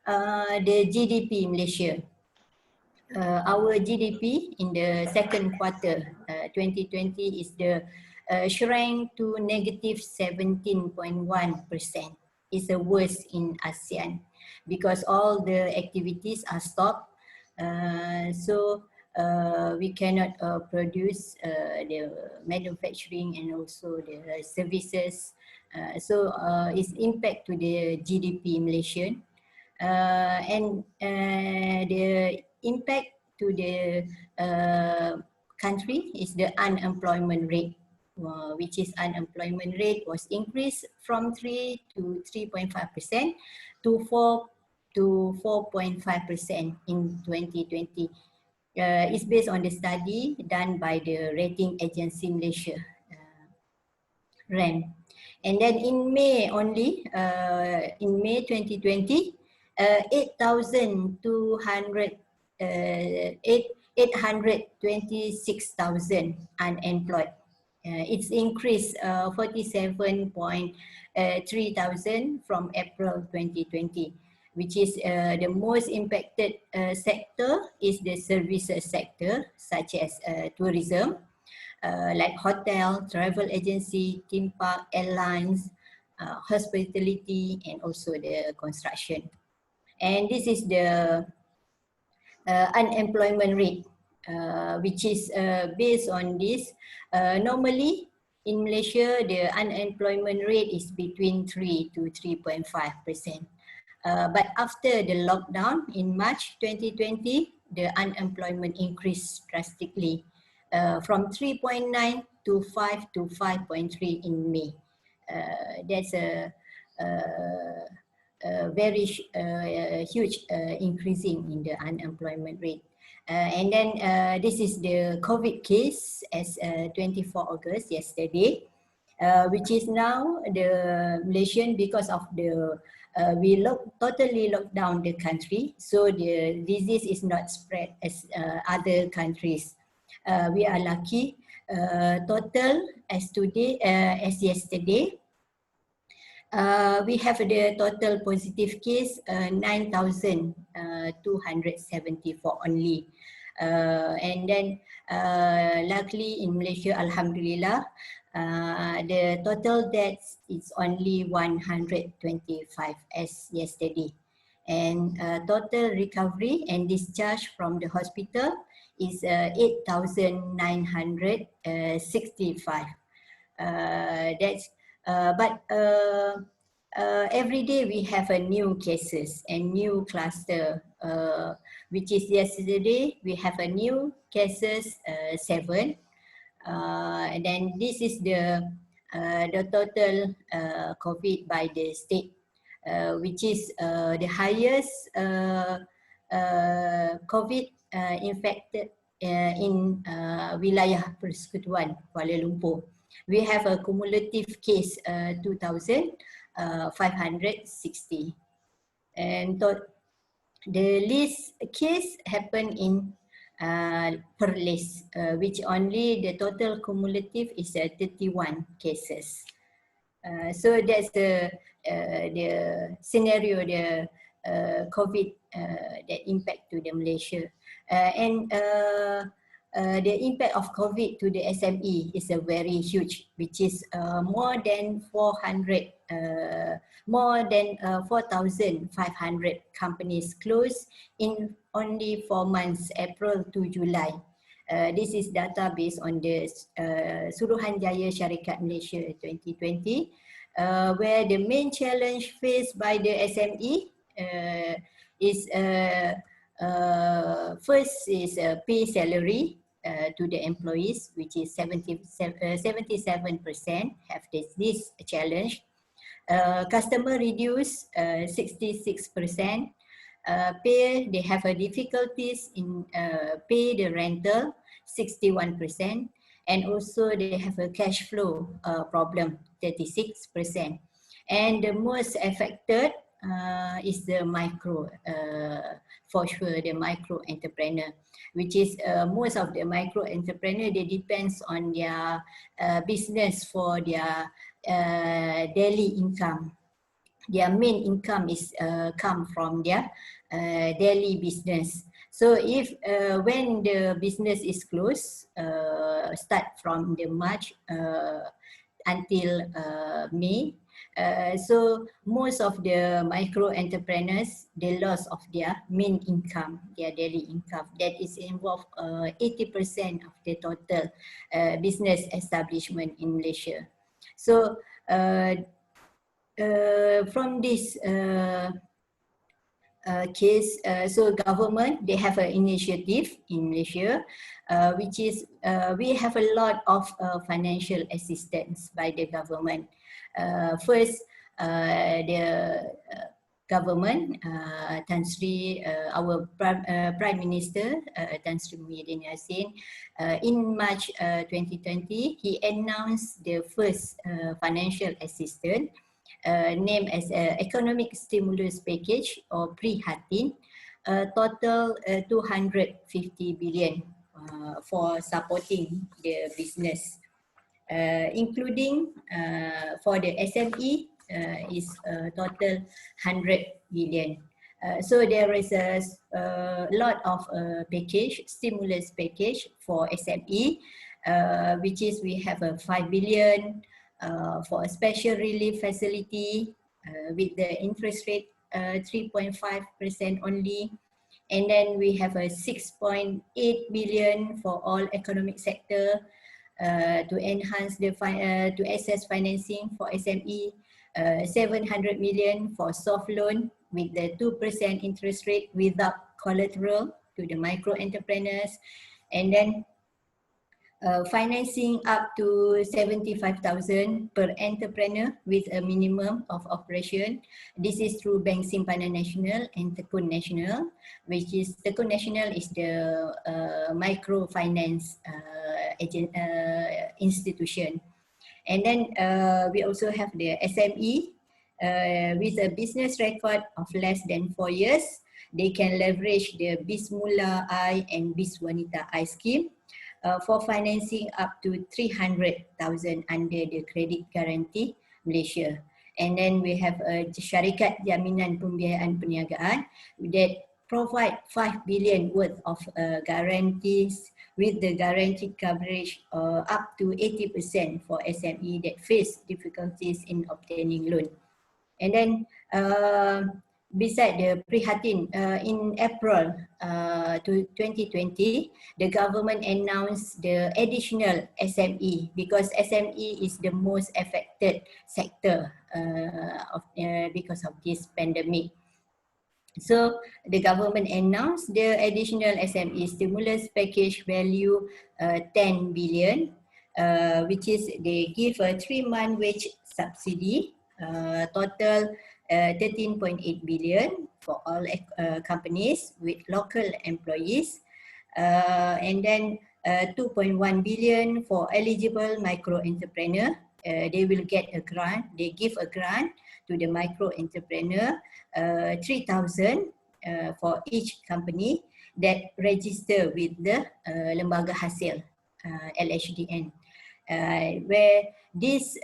the GDP in Malaysia. Our GDP in the second quarter 2020 is shrank to negative 17.1%. It's the worst in ASEAN because all the activities are stopped. So we cannot produce the manufacturing and also the services. So it's impact to the GDP in Malaysia. And the impact to the country is the unemployment rate, which is unemployment rate was increased from 3 to 3.5% to 4 to 4.5% in 2020. is based on the study done by the rating agency Malaysia, RAN. And then in May only, in May 2020, 826,000 unemployed. It's increased 47.3 thousand from April 2020, which is the most impacted sector is the services sector, such as tourism, like hotel, travel agency, theme park, airlines, hospitality, and also the construction. And this is the unemployment rate, which is based on this. Normally, in Malaysia, the unemployment rate is between 3 to 3.5%. But after the lockdown in March 2020, the unemployment increased drastically from 3.9 to 5 to 5.3 in May. That's a very huge increasing in the unemployment rate. And then this is the COVID case as 24 August, yesterday, which is now the Malaysian, because of the we totally locked down the country, so the disease is not spread as other countries. We are lucky. Total as today, as yesterday, we have the total positive case 9,274 only. And then luckily in Malaysia, Alhamdulillah, the total deaths is only 125 as yesterday. And total recovery and discharge from the hospital is 8,965. That's but every day we have a new cases and new cluster, which is yesterday we have a new cases 7, and then this is the total COVID by the state, which is the highest COVID infected in wilayah Persekutuan Kuala Lumpur. We have a cumulative case 2,560, and the least case happened in Perlis, which only the total cumulative is 31 cases. So that's the scenario, the COVID that impact to the Malaysia, and the impact of COVID to the SME is a very huge, which is more than 4,500 companies closed in only 4 months, April to July. This is data based on the Suruhanjaya Syarikat Malaysia 2020, where the main challenge faced by the SME is first is pay salary to the employees, which is 77% have this challenge. Customer reduce 66%. Pay, they have difficulties in pay the rental 61%, and also they have a cash flow problem 36%. And the most affected is the micro, for sure, the micro entrepreneur, which is most of the micro entrepreneur, they depends on their business for their daily income. Their main income is come from their daily business. So if when the business is closed, start from the March until May, so most of the micro entrepreneurs, they lost of their main income, their daily income. That is involved 80% of the total business establishment in Malaysia. So from this case, so government, they have an initiative in Malaysia, which is we have a lot of financial assistance by the government. First, the government, Tan Sri, our Prime Minister, Tan Sri Muhyiddin Yassin, in March 2020, he announced the first financial assistance named as Economic Stimulus Package or Prihatin, total 250 billion for supporting the business, including for the SME is total 100 billion. So there is a lot of stimulus package for SME, which is we have a 5 billion for a special relief facility with the interest rate 3.5% only. And then we have a 6.8 billion for all economic sector to enhance the to access financing for SME, 700 million for soft loan with the 2% interest rate without collateral to the micro entrepreneurs, and then financing up to 75,000 per entrepreneur with a minimum of operation. This is through Bank Simpanan Nasional and Tekun Nasional, which is Tekun Nasional is the microfinance institution. And then we also have the SME with a business record of less than 4 years. They can leverage the Bismullah I and Biswanita I scheme for financing up to 300,000 under the Credit Guarantee Malaysia. And then we have a Syarikat Jaminan Pembiayaan Perniagaan that provide 5 billion worth of guarantees with the guaranteed coverage up to 80% for SME that face difficulties in obtaining loan. And then beside the Prihatin, in April 2020, the government announced the additional SME because SME is the most affected sector because of this pandemic. So the government announced the additional SME stimulus package value 10 billion, which is they give a 3-month wage subsidy, total 13.8 billion for all companies with local employees, and then 2.1 billion for eligible micro entrepreneur. They will get a grant. They give a grant to the micro entrepreneur, 3,000 for each company that register with the Lembaga Hasil, LHDN, where this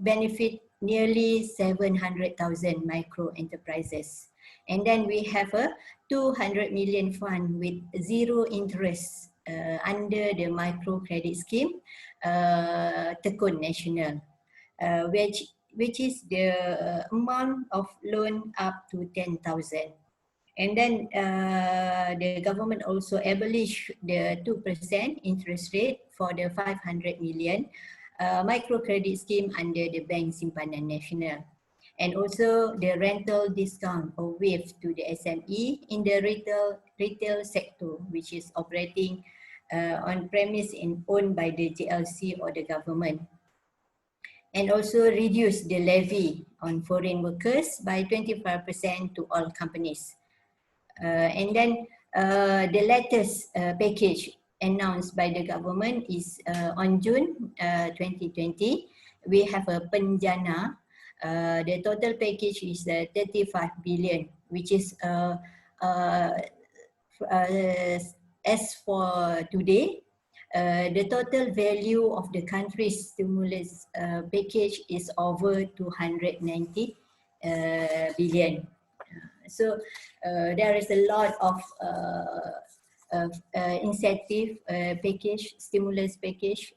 benefit nearly 700,000 micro enterprises. And then we have a 200 million fund with zero interest under the micro credit scheme, Tekun Nasional, which is the amount of loan up to 10,000. And then the government also abolished the 2% interest rate for the 500 million microcredit scheme under the Bank Simpanan Nasional. And also the rental discount or waive to the SME in the retail sector, which is operating on premise and owned by the JLC or the government. And also reduce the levy on foreign workers by 25% to all companies. And then the latest package announced by the government is on June 2020. We have a Penjana. The total package is 35 billion, which is as for today, the total value of the country's stimulus package is over 290 billion. So there is a lot of incentive package, stimulus package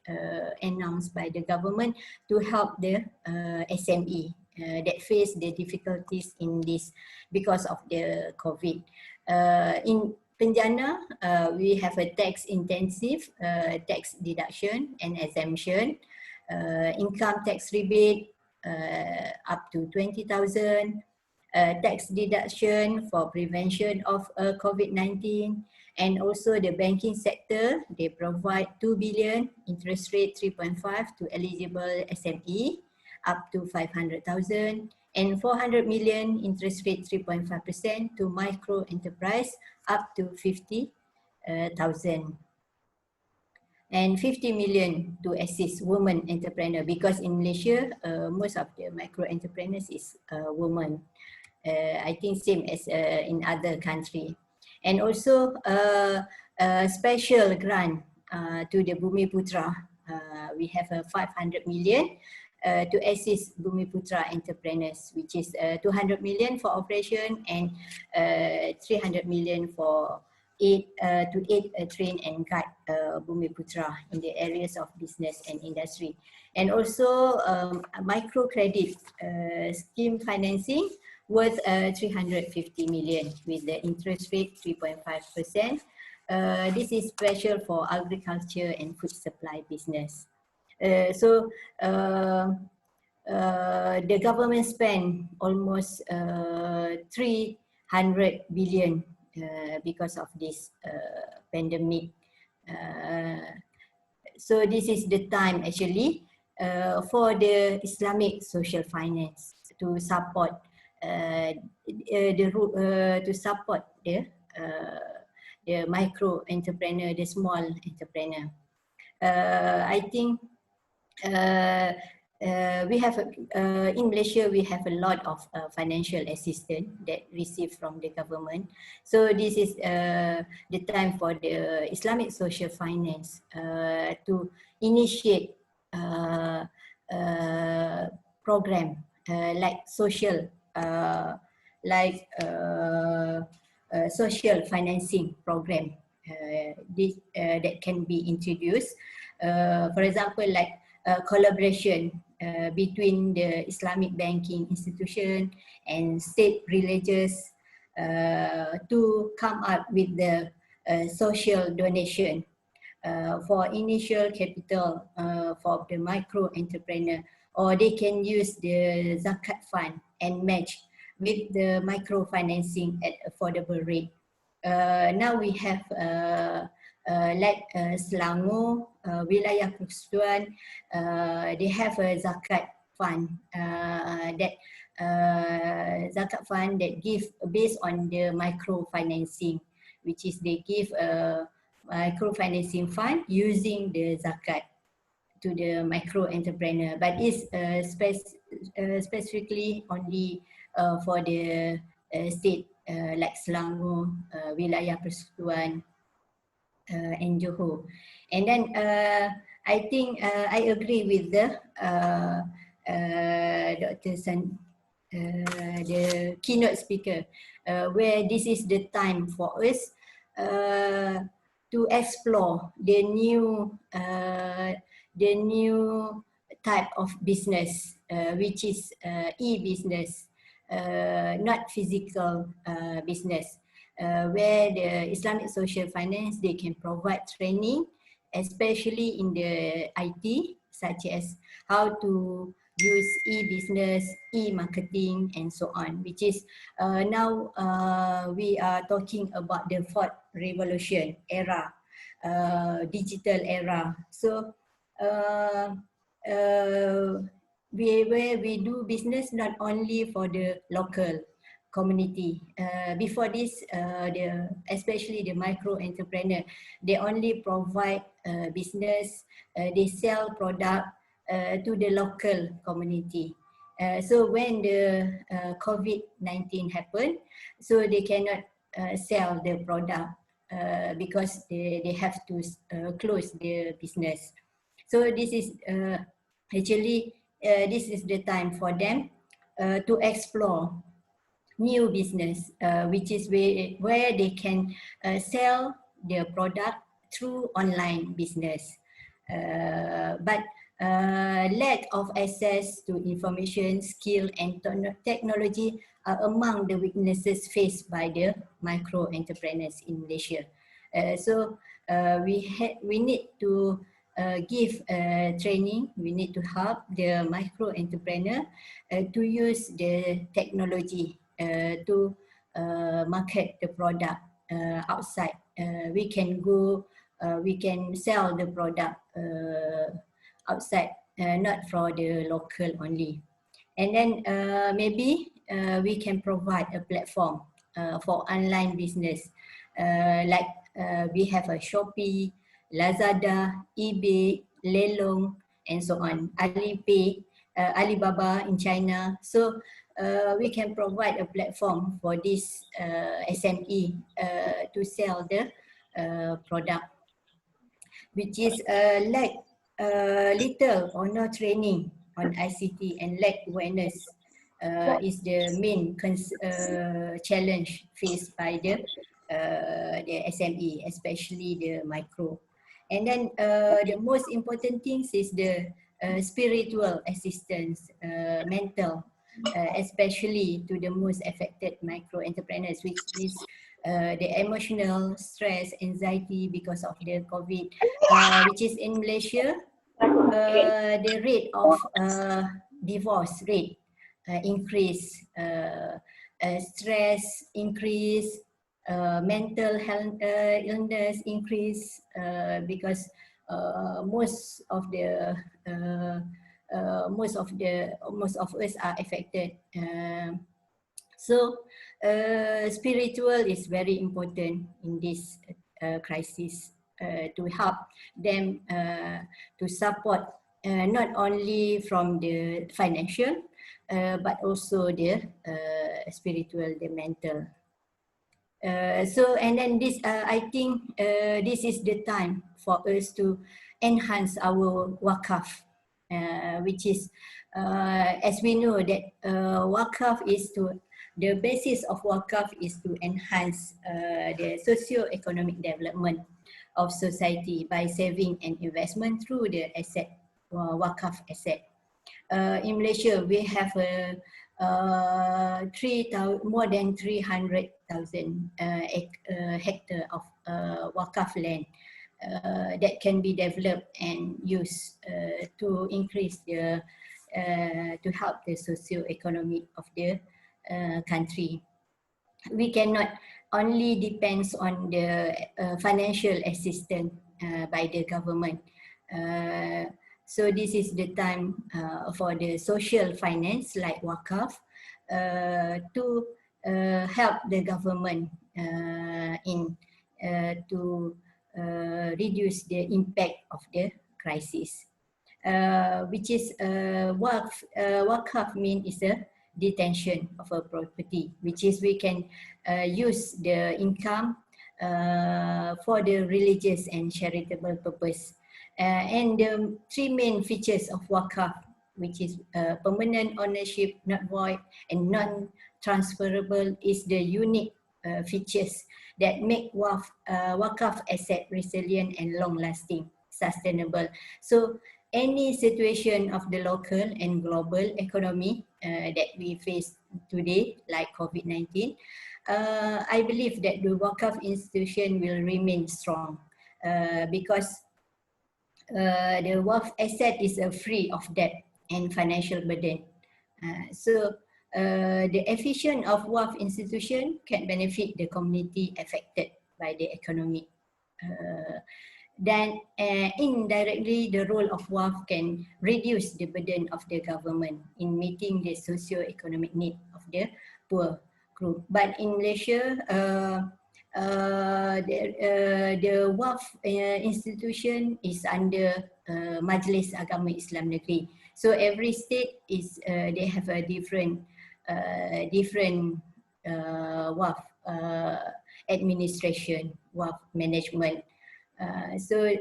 announced by the government to help the SME that face the difficulties in this because of the COVID. In Penjana, we have a tax intensive tax deduction and exemption, income tax rebate up to 20,000, tax deduction for prevention of COVID-19, and also the banking sector, they provide 2 billion, interest rate 3.5 to eligible SME, up to 500,000, and 400 million interest rate 3.5% to micro enterprise up to 50,000. And 50 million to assist women entrepreneur, because in Malaysia, most of the micro entrepreneurs is women. I think same as in other country. And also a special grant to the Bumi Putra. We have a 500 million to assist Bumi Putra entrepreneurs, which is 200 million for operation and 300 million for to aid, train and guide Bumi Putra in the areas of business and industry. And also microcredit scheme financing worth 350 million with the interest rate 3.5%. This is special for agriculture and food supply business. So the government spent almost 300 billion because of this pandemic. So this is the time actually for the Islamic social finance to support the micro entrepreneur, the small entrepreneur. I think we have in Malaysia we have a lot of financial assistance that received from the government. So this is the time for the Islamic social finance to initiate program like social social financing program that can be introduced. For example, like collaboration between the Islamic banking institution and state religious to come up with the social donation for initial capital for the micro entrepreneur, or they can use the zakat fund and match with the microfinancing at affordable rate. Now we have like Selangor, Wilayah Persekutuan, they have a zakat fund that give based on the microfinancing, which is they give a microfinancing fund using the zakat to the micro entrepreneur, but it's specifically only for the state like Selangor, Wilayah Persekutuan, and Johor. And then I think I agree with the Dr. the keynote speaker, where this is the time for us to explore the new type of business, which is e-business, not physical business, where the Islamic social finance, they can provide training, especially in the IT, such as how to use e-business, e-marketing, and so on, which is now we are talking about the fourth revolution era, digital era. So where we do business not only for the local community. Before this, especially the micro entrepreneur, they only provide business, they sell product to the local community. So when the COVID-19 happened, so they cannot sell the product because they have to close their business. So this is actually this is the time for them to explore new business, which is where they can sell their product through online business. But lack of access to information, skill, and technology are among the weaknesses faced by the micro entrepreneurs in Malaysia. So we need to give training. We need to help the micro entrepreneur to use the technology to market the product outside. We can go, we can sell the product outside, not for the local only. And then maybe we can provide a platform for online business, like we have a Shopee, Lazada, eBay, Lelong, and so on, Alipay, Alibaba in China. So we can provide a platform for this SME to sell the product, which is lack little or no training on ICT and lack awareness is the main challenge faced by the SME, especially the micro. And then the most important things is the spiritual assistance, mental, especially to the most affected micro entrepreneurs, which is the emotional stress, anxiety because of the COVID, which is in Malaysia, the rate of divorce rate increase, stress increase, mental health illness increase, because most of us are affected. So spiritual is very important in this crisis, to help them to support not only from the financial but also the spiritual, the mental. So and then this I think this is the time for us to enhance our wakaf, which is as we know that wakaf is to, the basis of wakaf is to enhance the socio-economic development of society by saving and investment through the asset, wakaf asset. In Malaysia, we have more than 300,000 hectare of wakaf land that can be developed and used to increase the, to help the socio-economic of the country. We cannot only depend on the financial assistance by the government. So this is the time for the social finance like wakaf to help the government in to reduce the impact of the crisis, which is wakaf mean is a detention of a property, which is we can use the income for the religious and charitable purpose. And the three main features of wakaf, which is permanent ownership, not void, and non-transferable, is the unique features that make wakaf asset resilient and long-lasting, sustainable. So any situation of the local and global economy that we face today, like COVID-19, I believe that the wakaf institution will remain strong because the wakaf asset is free of debt and financial burden. So the efficient of wakaf institution can benefit the community affected by the economy. Then indirectly, the role of wakaf can reduce the burden of the government in meeting the socio-economic need of the poor group. But in Malaysia, the wakaf institution is under Majlis Agama Islam Negeri. So every state is they have a different wakaf administration, wakaf management. So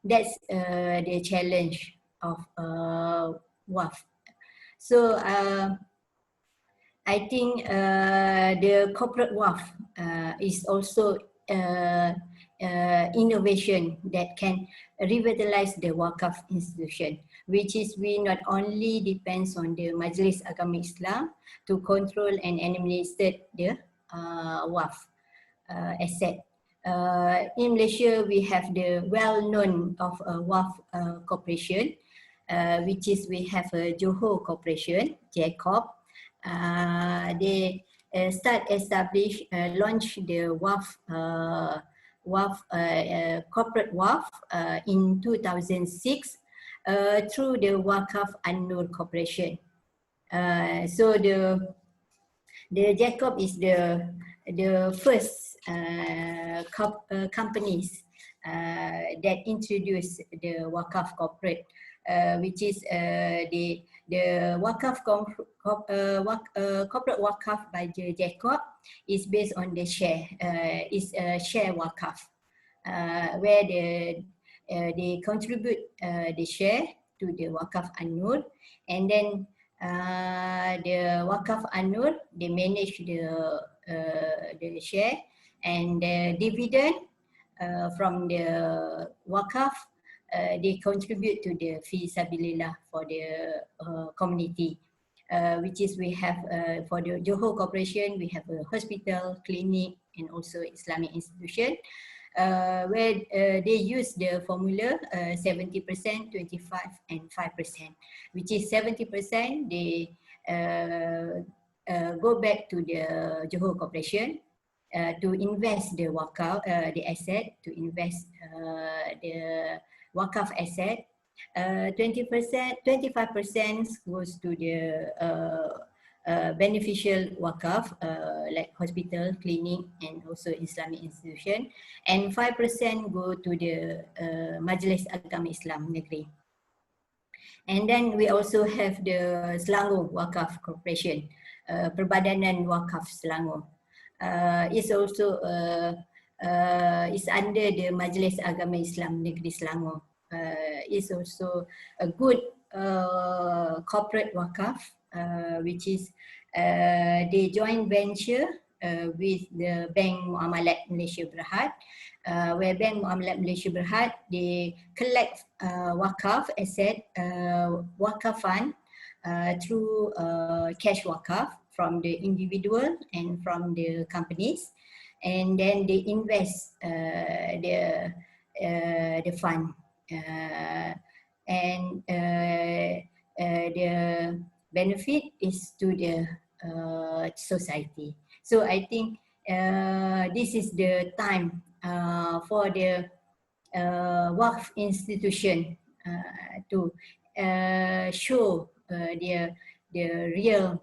that's the challenge of wakaf. So I think the corporate wakaf is also innovation that can revitalize the wakaf institution, which is we not only depends on the Majlis Agama Islam to control and administer the wakaf asset. In Malaysia, we have the well-known of wakaf corporation, which is we have a Johor Corporation, JCOP. They launch the wakaf, corporate wakaf in 2006 through the Wakaf An-Nur Corporation. So the Jacob is the first companies that introduced the Wakaf corporate, which is the Wakaf corporate Wakaf by the Jacob is based on the share, is a share Wakaf, where they contribute the share to the Wakaf An-Nur, and then the Wakaf An-Nur, they manage the share, and the dividend from the Wakaf, they contribute to the Fi Sabilillah for the community, which is we have for the Johor Corporation, we have a hospital, clinic, and also Islamic institution, where they use the formula 70%, 25, and 5%, which is 70% they go back to the Johor Corporation to invest the Wakaf, the asset, to invest the Wakaf asset. 20%, 25% goes to the beneficial Wakaf, like hospital, clinic, and also Islamic institution, and 5% go to the Majlis Agama Islam Negeri. And then we also have the Selangor Wakaf Corporation, Perbadanan Wakaf Selangor. It's also is under the Majlis Agama Islam Negeri Selangor. Is also a good corporate Wakaf, which is the joint venture with the Bank Muamalat Malaysia Berhad, where Bank Muamalat Malaysia Berhad, they collect Wakaf asset, Wakaf fund through cash Wakaf from the individual and from the companies, and then they invest the fund. And the benefit is to the society. So I think this is the time for the Waqf institution to show the real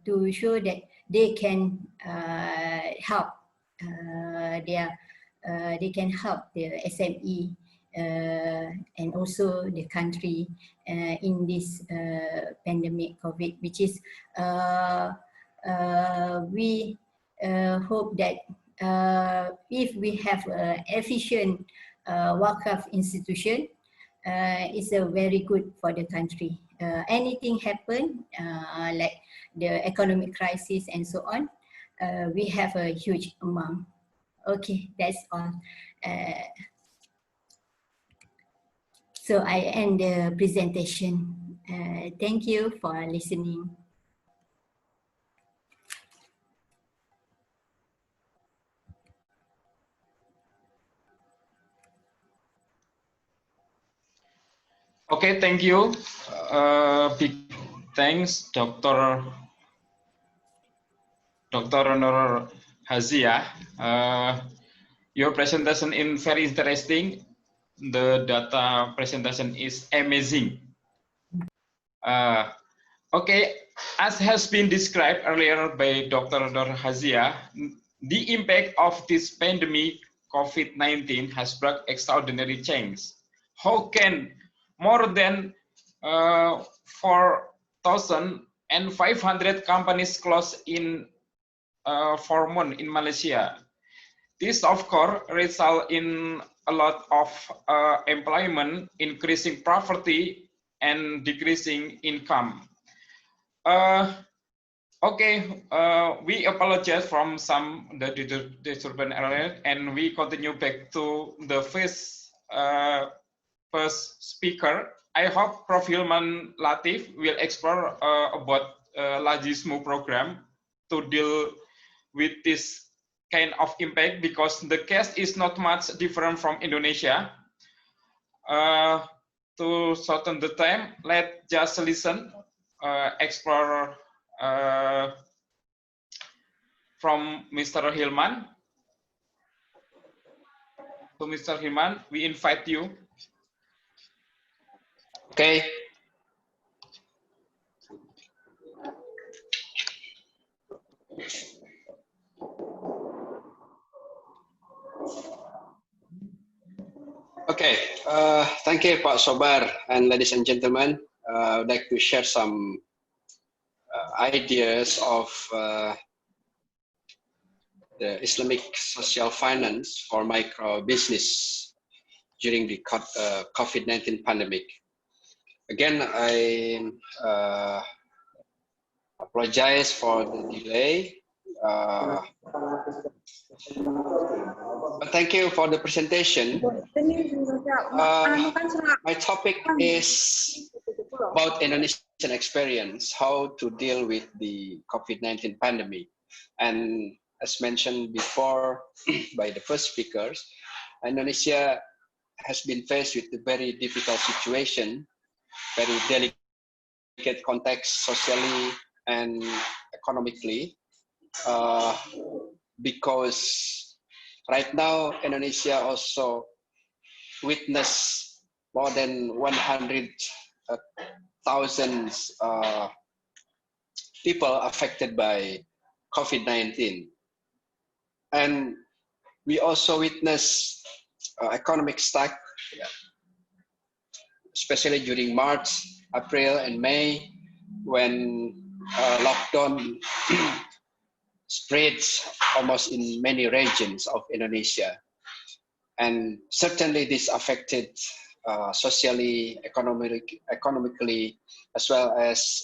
to show that they can help they can help the SME and also the country in this pandemic COVID, which is we hope that if we have efficient Waqf institution, it's a very good for the country. Anything happen like the economic crisis and so on, we have a huge amount. Okay, that's all. So I end the presentation. Thank you for listening. Okay, thank you. Big thanks, Dr. Nur Hazia. Your presentation is very interesting. The data presentation is amazing. Okay, as has been described earlier by Dr. Nur Hazia, the impact of this pandemic COVID-19 has brought extraordinary change. How can more than 4,500 companies close in 4 months in Malaysia? This, of course, result in a lot of employment, increasing poverty, and decreasing income. Okay, we apologize from some the disturbance earlier, and we continue back to the first speaker. I hope Prof. Hilman Latif will explore about Lajismu program to deal with this kind of impact, because the case is not much different from Indonesia. To shorten the time, let's just listen, explore from Mr. Hilman. So Mr. Himan, we invite you. Okay. Okay, thank you, Pak Sobar, and ladies and gentlemen. I'd like to share some ideas of the Islamic social finance for micro business during the COVID-19 pandemic. Again, I apologize for the delay. But thank you for the presentation. My topic is about Indonesian experience, how to deal with the COVID-19 pandemic. And as mentioned before by the first speakers, Indonesia has been faced with a very difficult situation, very delicate context socially and economically, because right now Indonesia also witnessed more than 100,000 people affected by COVID-19. And we also witnessed economic stack, especially during March, April, and May, when lockdown spreads almost in many regions of Indonesia. And certainly this affected socially, economically, as well as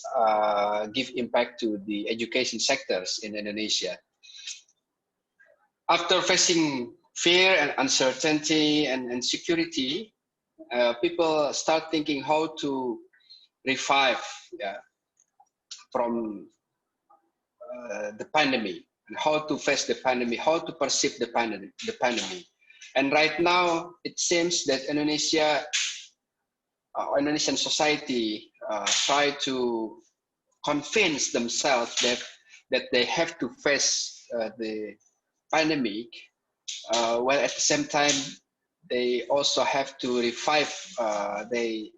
give impact to the education sectors in Indonesia. After facing fear and uncertainty and insecurity, people start thinking how to revive from the pandemic, and how to face the pandemic, how to perceive the pandemic. And right now, it seems that Indonesian society try to convince themselves that they have to face the pandemic, while at the same time, they also have to revive the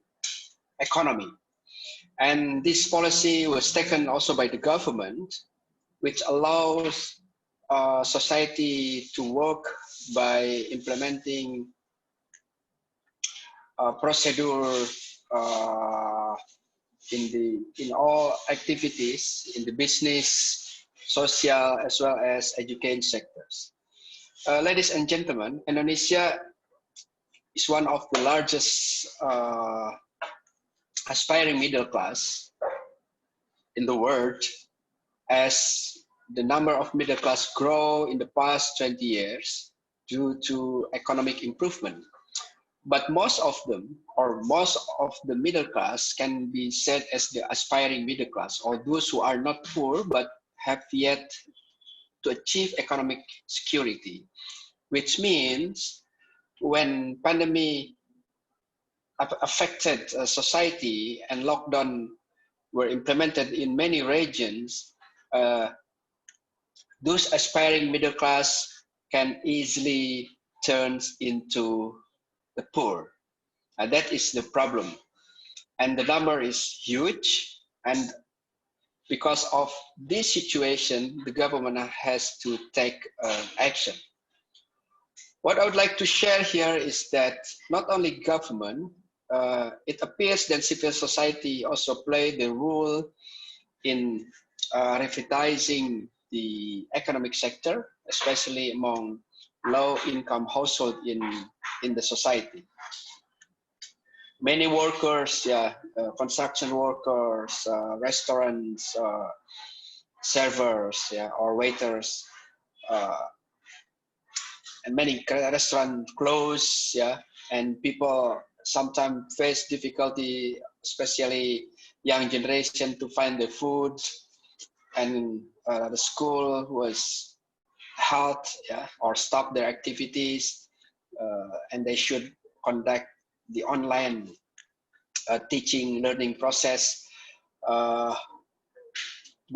economy. And this policy was taken also by the government, which allows society to work by implementing procedure in all activities in the business, social, as well as education sectors. Ladies and gentlemen, Indonesia is one of the largest aspiring middle class in the world, as the number of middle class grow in the past 20 years due to economic improvement. But most of them, or most of the middle class, can be said as the aspiring middle class, or those who are not poor but have yet to achieve economic security, which means when pandemic affected society and lockdown were implemented in many regions, those aspiring middle class can easily turn into the poor. And that is the problem. And the number is huge. And because of this situation, the government has to take action. What I would like to share here is that not only government, it appears that civil society also play the role in revitalizing the economic sector, especially among low-income households in the society. Many workers, construction workers, restaurants, servers, or waiters, and many restaurants close, and people sometimes face difficulty, especially young generation, to find the food, and the school was halt, or stop their activities, and they should conduct the online teaching learning process. The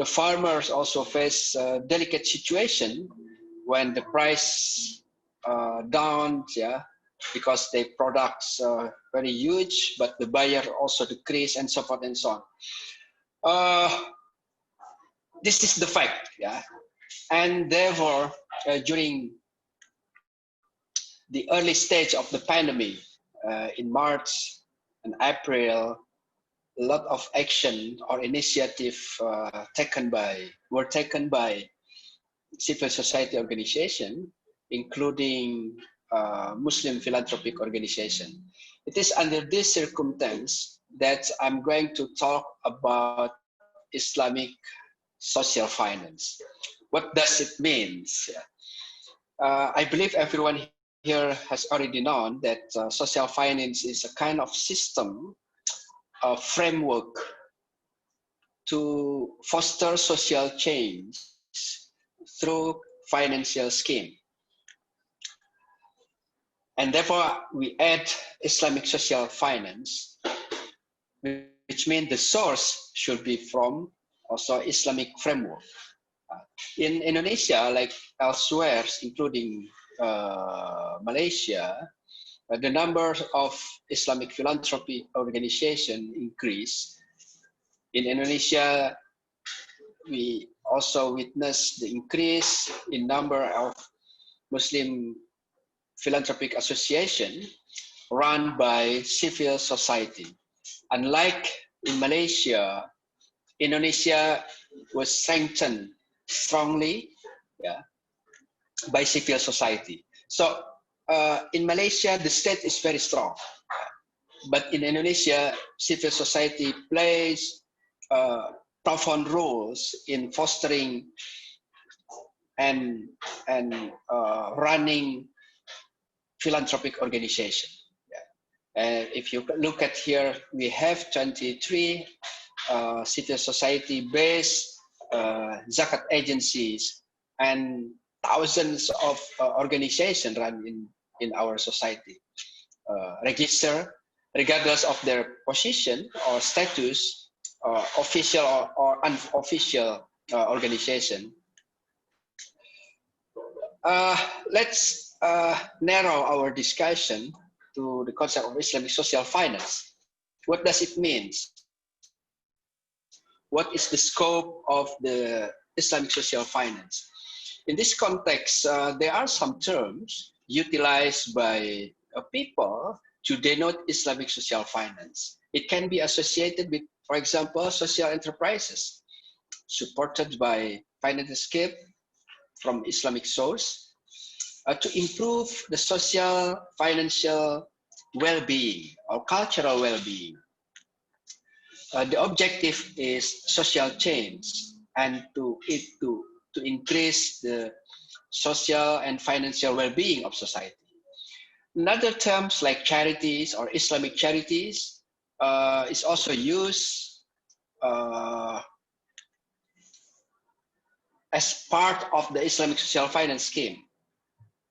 farmers also face a delicate situation when the price down, yeah, because their products are very huge, but the buyer also decrease and so forth and so on. This is the fact, yeah, and therefore during the early stage of the pandemic in March and April, a lot of action or initiative were taken by civil society organization, including Muslim philanthropic organization. It is under this circumstance that I'm going to talk about Islamic social finance. What does it mean? I believe everyone here has already known that social finance is a kind of system, a framework to foster social change through financial scheme. And therefore, we add Islamic social finance, which means the source should be from also Islamic framework. In Indonesia, like elsewhere, including Malaysia, the number of Islamic philanthropy organization increased. In Indonesia, we also witnessed the increase in number of Muslim philanthropic association run by civil society. Unlike in Malaysia, Indonesia was strengthened strongly, yeah, by civil society. So in Malaysia, the state is very strong. But in Indonesia, civil society plays profound roles in fostering and running philanthropic organization. And if you look at here, we have 23 civil society-based zakat agencies and thousands of organizations run in our society, register regardless of their position or status, official or unofficial organization. Let's narrow our discussion to the concept of Islamic social finance. What does it mean? What is the scope of the Islamic social finance? In this context, there are some terms utilized by people to denote Islamic social finance. It can be associated with, for example, social enterprises supported by financial scheme from Islamic source to improve the social, financial well-being or cultural well-being. The objective is social change and to increase the social and financial well-being of society. Another terms like charities or Islamic charities is also used as part of the Islamic social finance scheme.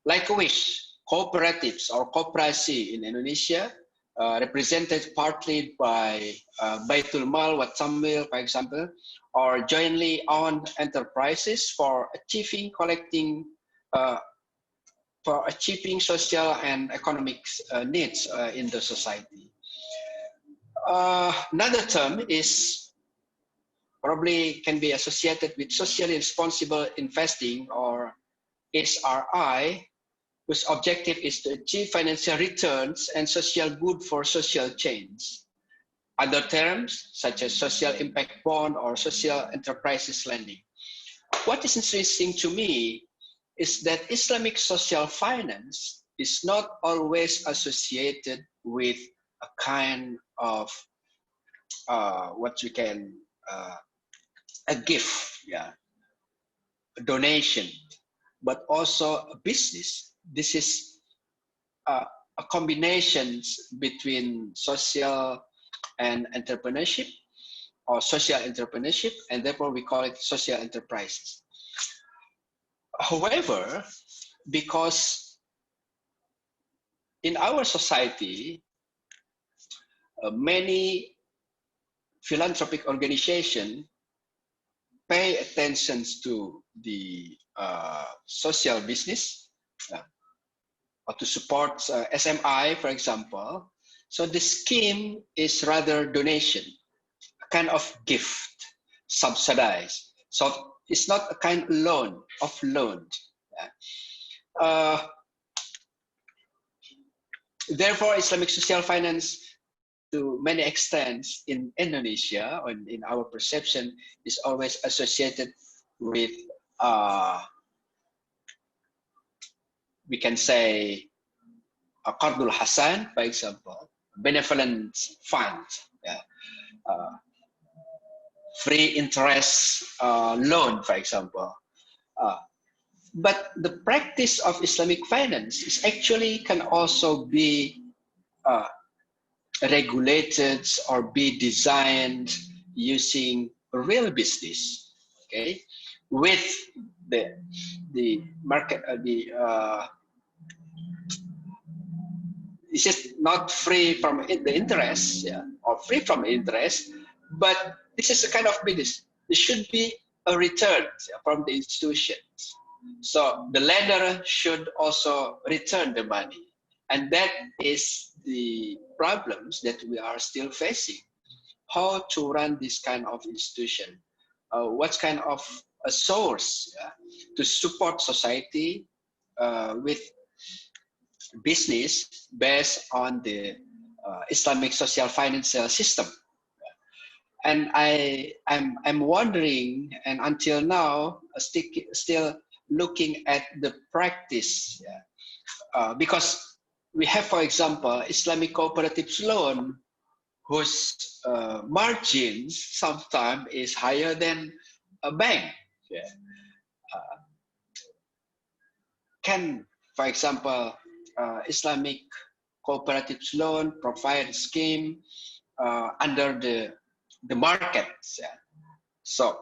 Likewise, cooperatives or koperasi in Indonesia, represented partly by Baitul Mal Watamil, for example, or jointly owned enterprises for achieving social and economic needs in the society. Another term is probably can be associated with socially responsible investing or SRI, whose objective is to achieve financial returns and social good for social change. Other terms, such as social impact bond or social enterprises lending. What is interesting to me is that Islamic social finance is not always associated with a kind of what you can, a gift, yeah, a donation, but also a business. This is a combination between social and entrepreneurship or social entrepreneurship, and therefore we call it social enterprises. However, because in our society, many philanthropic organizations pay attention to the social business, or to support SMI, for example. So the scheme is rather donation, a kind of gift, subsidized. So it's not a kind of loan. Therefore, Islamic social finance, to many extents in Indonesia, or in our perception, is always associated with, we can say, a Qardul Hasan, for example, benevolent fund, free interest loan, for example. But the practice of Islamic finance is actually can also be regulated or be designed using real business, okay, with the market, it's just not free from the interest, or free from interest, but this is a kind of business. There should be a return from the institutions. So the lender should also return the money. And that is the problems that we are still facing. How to run this kind of institution? What kind of a source to support society with business based on the Islamic social financial system. And I'm wondering, and until now, still looking at the practice, because we have, for example, Islamic cooperatives loan, whose margins sometimes is higher than a bank. Can, for example, Islamic cooperatives loan provide scheme under the markets? So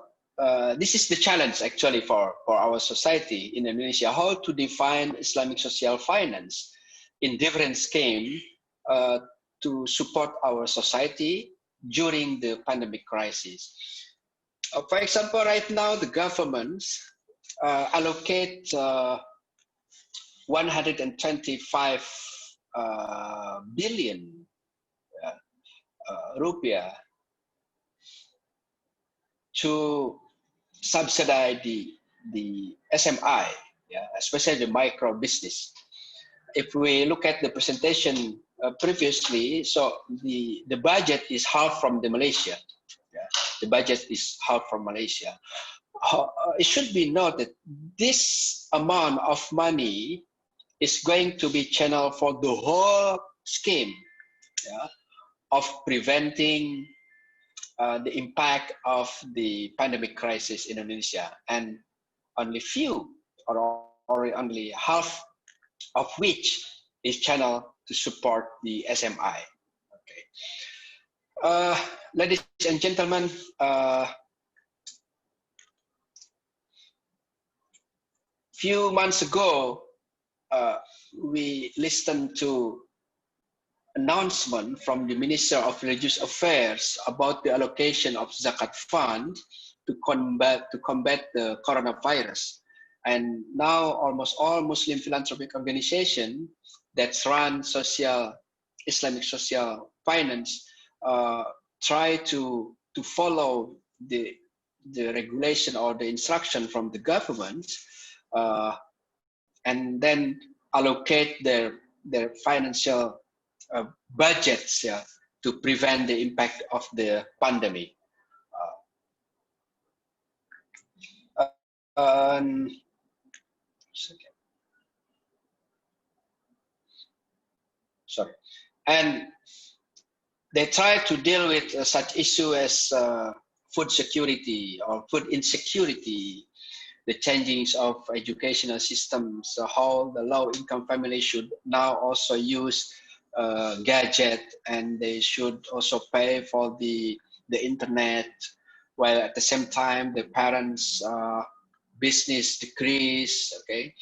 this is the challenge actually for our society in Indonesia, how to define Islamic social finance in different scheme to support our society during the pandemic crisis. For example, right now the government allocate 125 billion rupiah to subsidize the SMI, especially the micro business. If we look at the presentation previously, so the budget is half from the Malaysia. The budget is half from Malaysia. It should be noted this amount of money is going to be channeled for the whole scheme of preventing the impact of the pandemic crisis in Indonesia, and only few or only half of which is channeled to support the SMI. Okay, ladies and gentlemen, few months ago, we listened to announcement from the Minister of Religious Affairs about the allocation of Zakat Fund to combat the coronavirus. And now almost all Muslim philanthropic organizations that run Islamic social finance try to follow the regulation or the instruction from the government, and then allocate their financial budgets to prevent the impact of the pandemic. Sorry, and they try to deal with such issue as food security or food insecurity, the changings of educational systems, how the low-income family should now also use gadget, and they should also pay for the internet, while at the same time the parents' business decrease. Okay,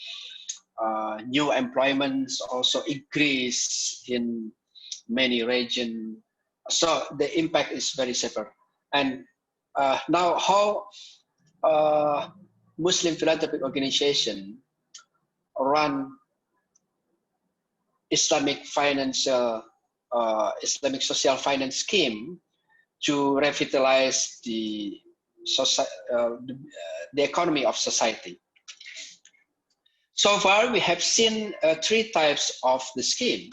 new employments also increase in many regions. So the impact is very severe. And now how Muslim philanthropic organization run Islamic Islamic social finance scheme to revitalize the economy of society. So far, we have seen 3 types of the scheme,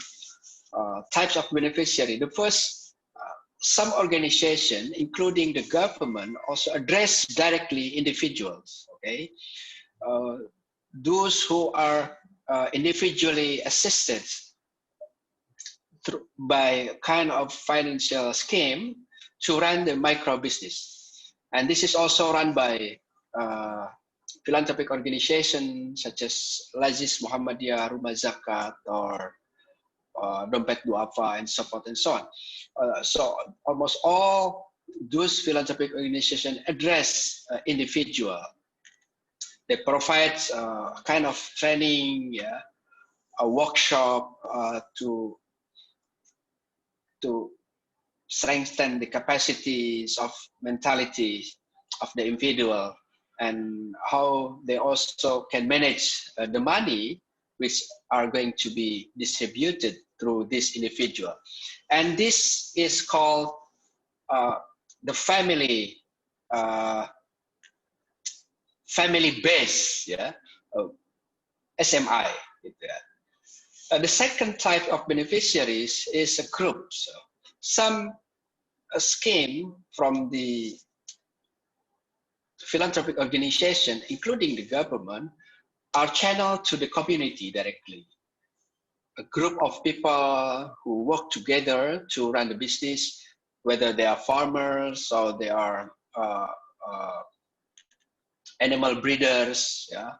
types of beneficiary. The first, some organization, including the government, also address directly individuals. Okay, those who are individually assisted by kind of financial scheme to run the micro business, and this is also run by philanthropic organizations such as Lazis Muhammadiyah, Rumah Zakat, or Dompet Duafa, and so forth and so on. So almost all those philanthropic organizations address individual. They provide kind of training, yeah, a workshop to strengthen the capacities of mentality of the individual, and how they also can manage the money which are going to be distributed through this individual. And this is called the family base, yeah, SMI. The second type of beneficiaries is a group. So some scheme from the philanthropic organization, including the government, are channeled to the community directly. A group of people who work together to run the business, whether they are farmers or they are animal breeders, yeah,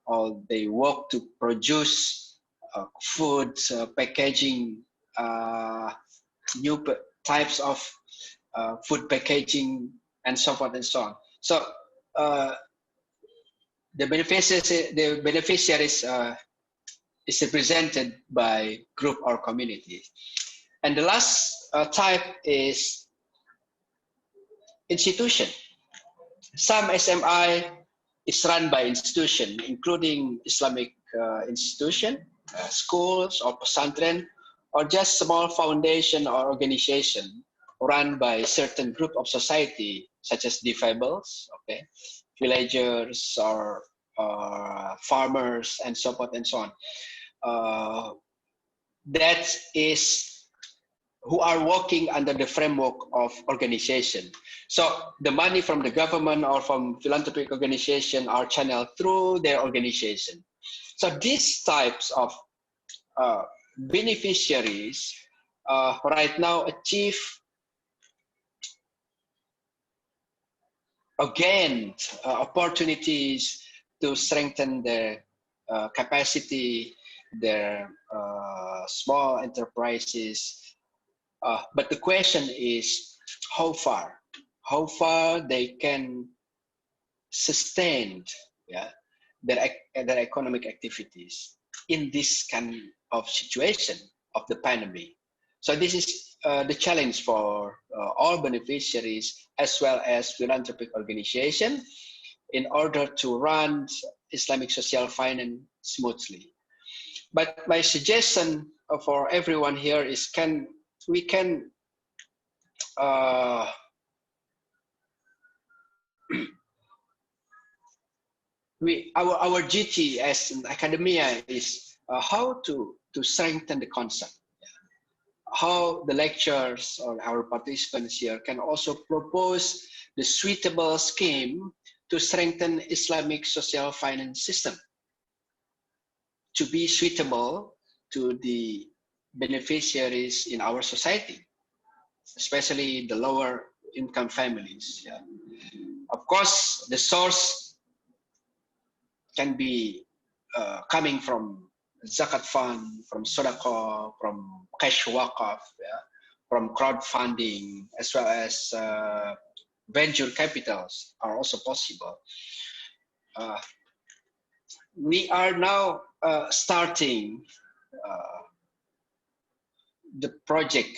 or they work to produce food, packaging, new types of food packaging, and so forth and so on. So the beneficiaries is represented by group or community. And the last type is institution. Some SMI is run by institution, including Islamic institution, schools or pesantren, or just small foundation or organization run by certain group of society, such as disables, okay, villagers or farmers, and so forth and so on. That is who are working under the framework of organization. So the money from the government or from philanthropic organization are channeled through their organization. So these types of beneficiaries right now achieve again opportunities to strengthen their capacity, their small enterprises. But the question is how far they can sustain, yeah, their economic activities in this kind of situation of the pandemic. So this is the challenge for all beneficiaries as well as philanthropic organizations in order to run Islamic social finance smoothly. But my suggestion for everyone here is our duty as an academia is how to strengthen the concept. How the lecturers or our participants here can also propose the suitable scheme to strengthen Islamic social finance system to be suitable to the beneficiaries in our society, especially the lower income families. Yeah. Of course, the source can be coming from zakat fund, from sadaqah, from cash waqaf, yeah, from crowdfunding, as well as venture capitals are also possible. We are now starting the project,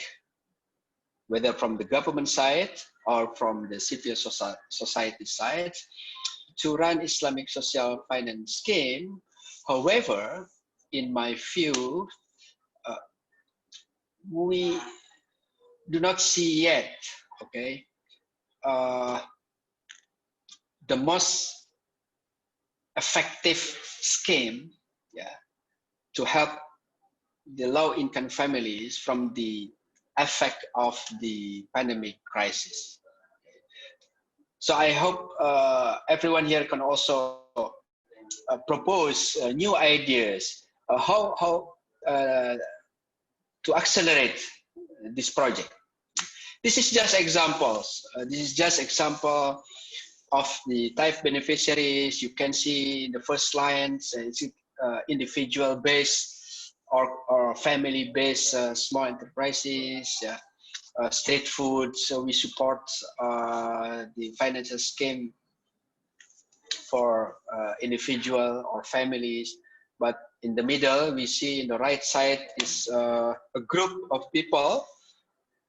whether from the government side or from the civil society side, to run Islamic social finance scheme. However, in my view, we do not see yet, okay, the most effective scheme, yeah, to help the low-income families from the effect of the pandemic crisis. So I hope everyone here can also propose new ideas how to accelerate this project. This is just examples. This is just example of the type beneficiaries. You can see in the first lines, it's individual based or family based small enterprises, street food. So we support the financial scheme for individual or families. But in the middle, we see in the right side is a group of people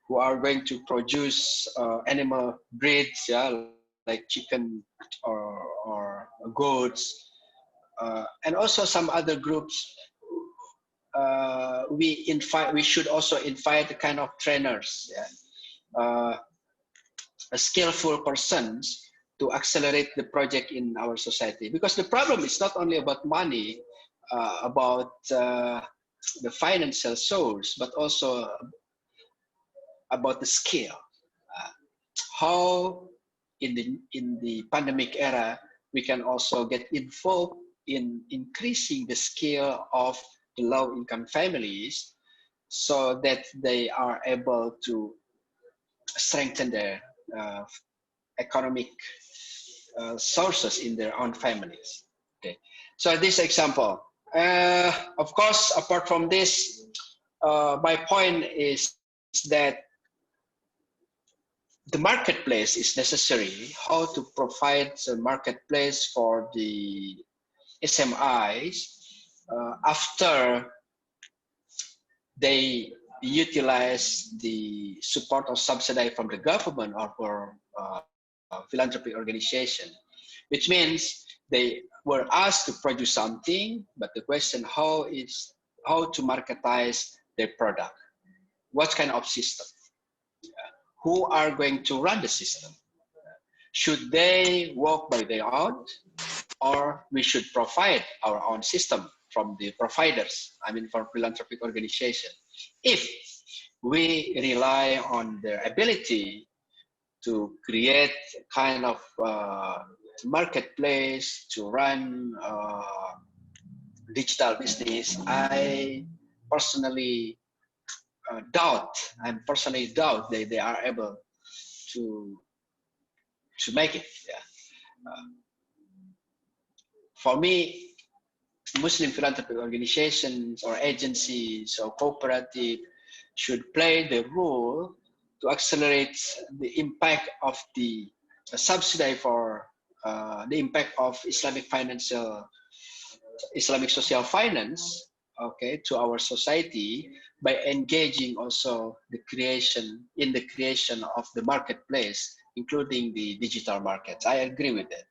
who are going to produce animal breeds, yeah, like chicken or goats, and also some other groups. We should also invite the kind of trainers, yeah, skillful persons to accelerate the project in our society. Because the problem is not only about money, about the financial source, but also about the scale. How in the pandemic era we can also get involved in increasing the scale of the low-income families, so that they are able to strengthen their economic sources in their own families. Okay, so this example. Of course, apart from this, my point is that the marketplace is necessary. How to provide a marketplace for the SMIs after they utilize the support or subsidy from the government or for philanthropic organization, which means they were asked to produce something, but the question how to marketize their product. What kind of system? Who are going to run the system? Should they work by their own, or we should provide our own system from the providers, I mean from philanthropic organization? If we rely on their ability to create kind of marketplace to run digital business, I personally doubt they are able to make it. Yeah. For me, Muslim philanthropic organizations or agencies or cooperative should play the role to accelerate the impact of the subsidy for the impact of Islamic social finance, okay, to our society by engaging also the creation of the marketplace, including the digital markets. I agree with that.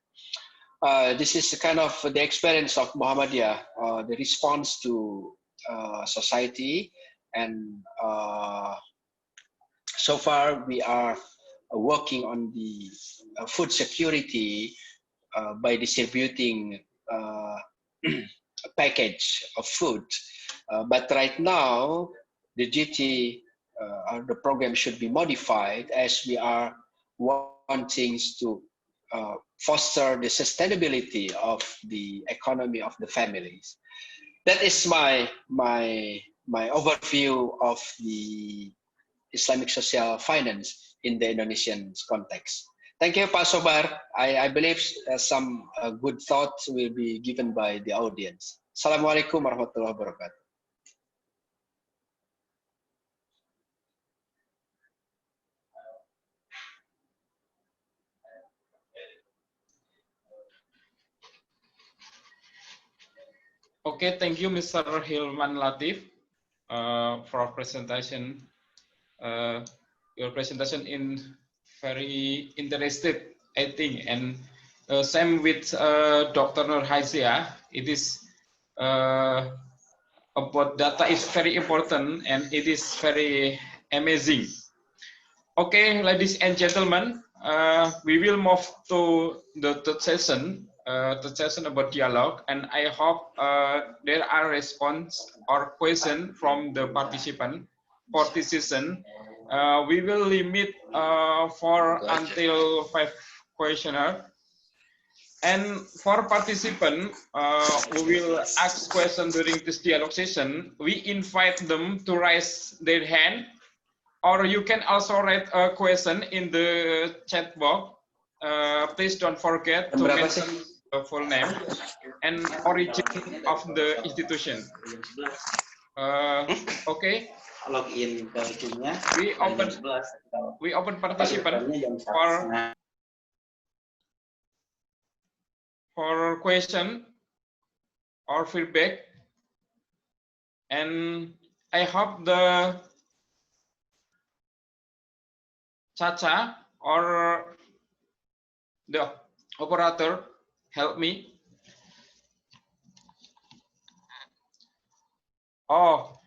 This is kind of the experience of Muhammadiyah, the response to society, and so far we are working on the food security by distributing a package of food. But right now, the GT or the program should be modified, as we are wanting to foster the sustainability of the economy of the families. That is my overview of the Islamic social finance in the Indonesian context. Thank you, Pak Sobar. I believe some good thoughts will be given by the audience. Assalamualaikum warahmatullahi wabarakatuh. Okay, thank you, Mr. Hilman Latif, for presentation. Your presentation in very interested, I think, and same with Dr. Nur Haizia. It is about data is very important and it is very amazing. Okay, ladies and gentlemen, we will move to the third session about dialogue, and I hope there are response or question from the participant for this session. We will limit for until 5 questionnaires. And for participant who will ask questions during this dialogue session, we invite them to raise their hand, or you can also write a question in the chat box. Please don't forget to mention the full name and origin of the institution. Okay. We open participant for question or feedback, and I hope the Chacha or the operator help me. Oh,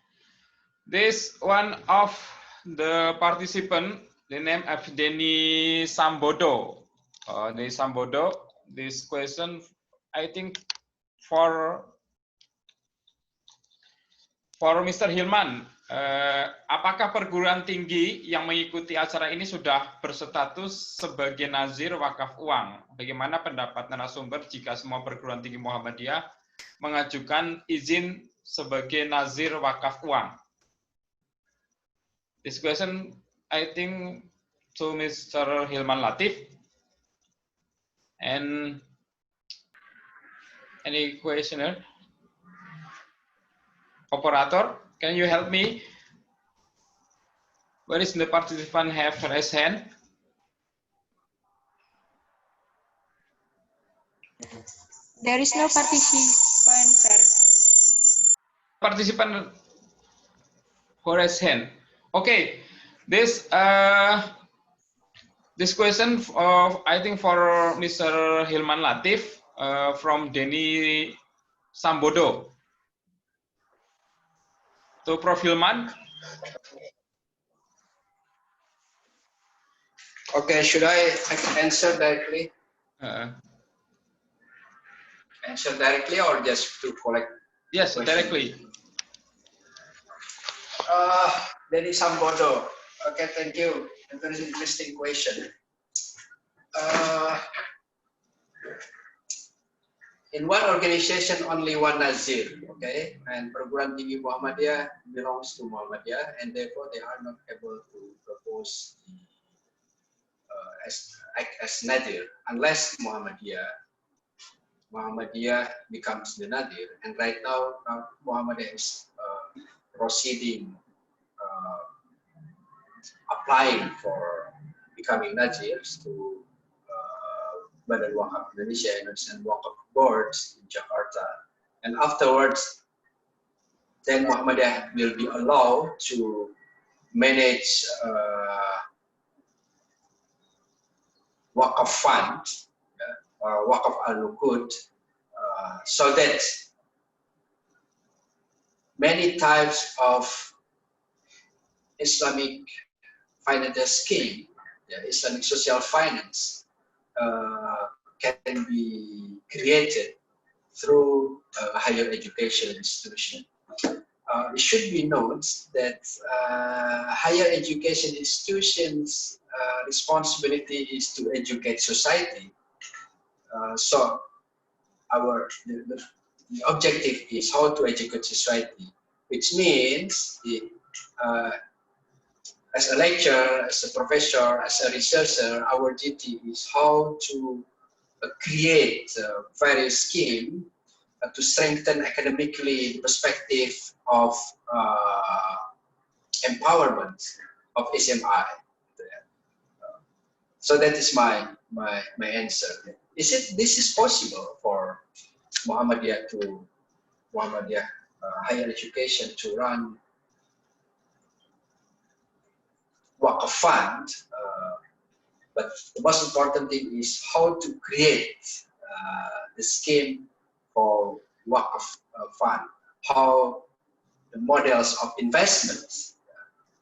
this one of the participant, the name of Denny Sambodo. Denny Sambodo, this question, I think for Mr. Hilman, apakah perguruan tinggi yang mengikuti acara ini sudah berstatus sebagai nazir wakaf uang? Bagaimana pendapat narasumber jika semua perguruan tinggi Muhammadiyah mengajukan izin sebagai nazir wakaf uang? This question, I think, to Mr. Hilman Latif. And any questioner? Operator, can you help me? Where is the participant have raised hand? There is no participant, sir. Participant who raised hand. Okay, this question I think for Mr. Hilman Latif from Denny Sambodo. To Prof. Hilman. Okay, should I answer directly? Answer directly or just to collect? Yes, questions? Directly. Dari Sambodo. Okay, thank you. A very interesting question. In one organization, only one Nazir, okay? And perguruan tinggi Muhammadiyah belongs to Muhammadiyah, and therefore they are not able to propose as Nazir unless Muhammadiyah becomes the Nazir. And right now, Muhammadiyah is proceeding, applying for becoming Nazirs to Badan Wakaf Indonesia and Wakaf boards in Jakarta, and afterwards, then Muhammadiyah will be allowed to manage Wakaf fund, Wakaf al-Nuqud, so that many types of Islamic financial scheme, Islamic social finance, can be created through a higher education institution. It should be noted that higher education institutions' responsibility is to educate society. So the objective is how to educate society, which means as a lecturer, as a professor, as a researcher, our duty is how to create various schemes to strengthen academically the perspective of empowerment of SMI. So that is my answer. This is possible for Muhammadiyah higher education to run Wakaf fund, but the most important thing is how to create the scheme for Wakaf fund, how the models of investments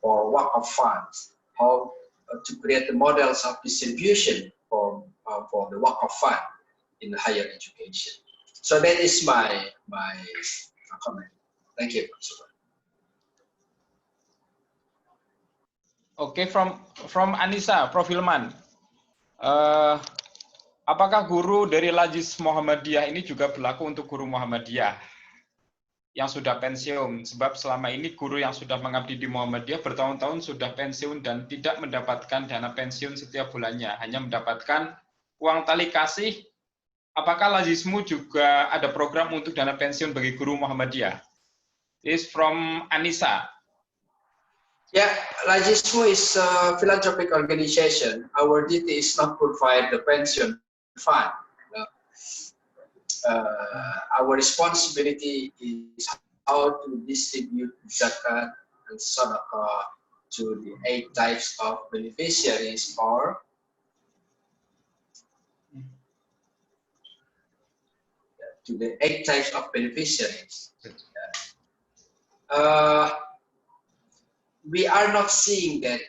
for wakaf funds, how to create the models of distribution for the wakaf fund in higher education. So that is my comment. Thank you. Okay, from Anissa, Prof. Hilman. Apakah guru dari Lajis Muhammadiyah ini juga berlaku untuk guru Muhammadiyah yang sudah pensiun? Sebab selama ini guru yang sudah mengabdi di Muhammadiyah bertahun-tahun sudah pensiun dan tidak mendapatkan dana pensiun setiap bulannya, hanya mendapatkan uang tali kasih. Apakah Lajismu juga ada program untuk dana pensiun bagi guru Muhammadiyah? This is from Anissa. Yeah, Lajismu is a philanthropic organization. Our duty is not to provide the pension fund. Our responsibility is how to distribute zakat and sadaqah to the 8 types of beneficiaries or to the 8 types of beneficiaries. We are not seeing that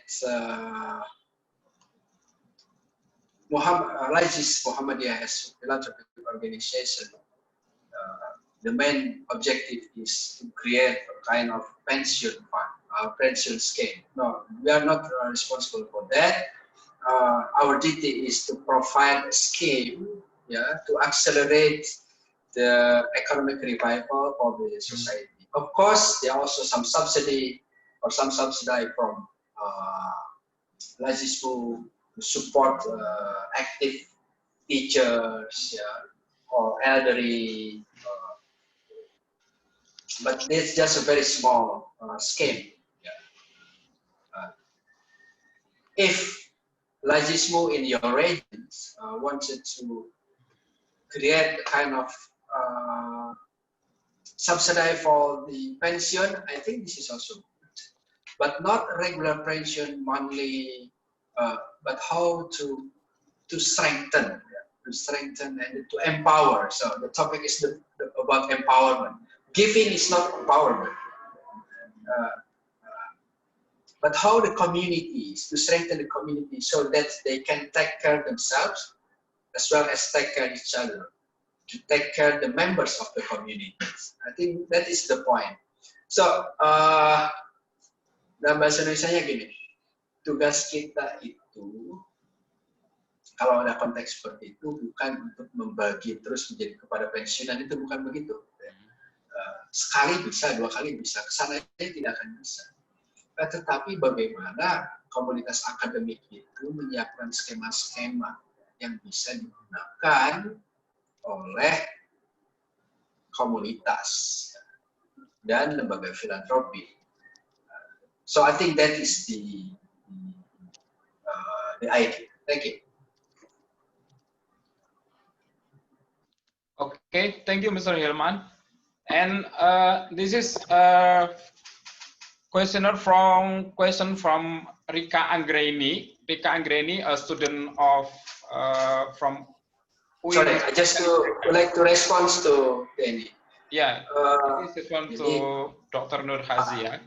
Lajis Muhammadiyah as a philanthropic organization. The main objective is to create a kind of pension fund, pension scheme. No, we are not responsible for that. Our duty is to provide a scheme, to accelerate the economic revival of the society. Of course, there are also some subsidy or some subsidy from Lajis to support active teachers, or elderly, but it's just a very small scheme. If Lajismu in your regions wanted to create a kind of subsidy for the pension, I think this is also good. But not regular pension monthly, but how to strengthen, and to empower. So the topic is about empowerment. Giving is not empowerment, but how the communities, to strengthen the community so that they can take care of themselves as well as take care of each other, to take care of the members of the communities. I think that is the point. So, dalam bahasa Indonesia-nya gini, tugas kita itu, kalau ada konteks seperti itu, bukan untuk membagi terus menjadi kepada pensiunan, itu bukan begitu. Sekali bisa, 2 kali bisa, kesananya tidak akan bisa. Tetapi bagaimana komunitas akademik itu menyiapkan skema-skema yang bisa digunakan oleh komunitas dan lembaga filantropi. So I think that is the idea. Thank you. Okay, thank you, Mr. Hilman. And this is a question from Rika Anggreni. Rika Anggreni, a student of from. Sorry, I just would like to respond to Danny. Yeah, this is one to Dr. Nur Hazia.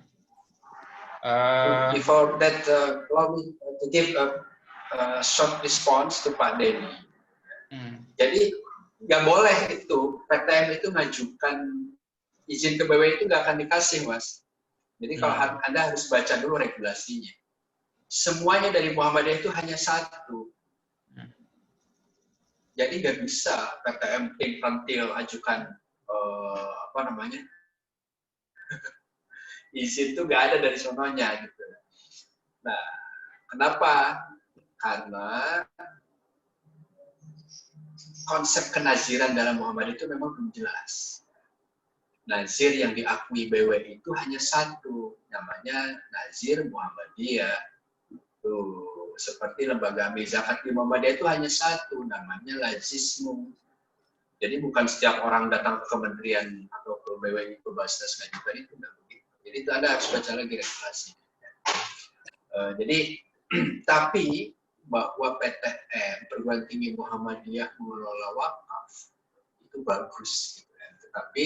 Before that, allow me to give a short response to Pak Denny. Jadi nggak boleh itu PTM itu ngajukan izin ke BW itu nggak akan dikasih, Mas. Jadi kalau Anda harus baca dulu regulasinya. Semuanya dari Muhammadiyah itu hanya 1. Jadi nggak bisa PTM tim rantil ajukan apa namanya izin itu nggak ada dari sononya gitu. Nah, kenapa? Karena konsep kenaziran dalam Muhammadiyah itu memang belum jelas. Nazir yang diakui BW itu hanya 1, namanya Nazir Muhammadiyah. Tuh, seperti lembaga amil zakat di Muhammadiyah itu hanya 1, namanya Lajismu. Jadi bukan setiap orang datang ke kementerian atau ke BW ke Basnas ngajukan itu enggak begitu. Jadi itu Anda harus baca lagi regulasi. Jadi tapi bahwa PTM perguruan tinggi Muhammadiyah mengelola wakaf itu bagus, gitu kan. Tetapi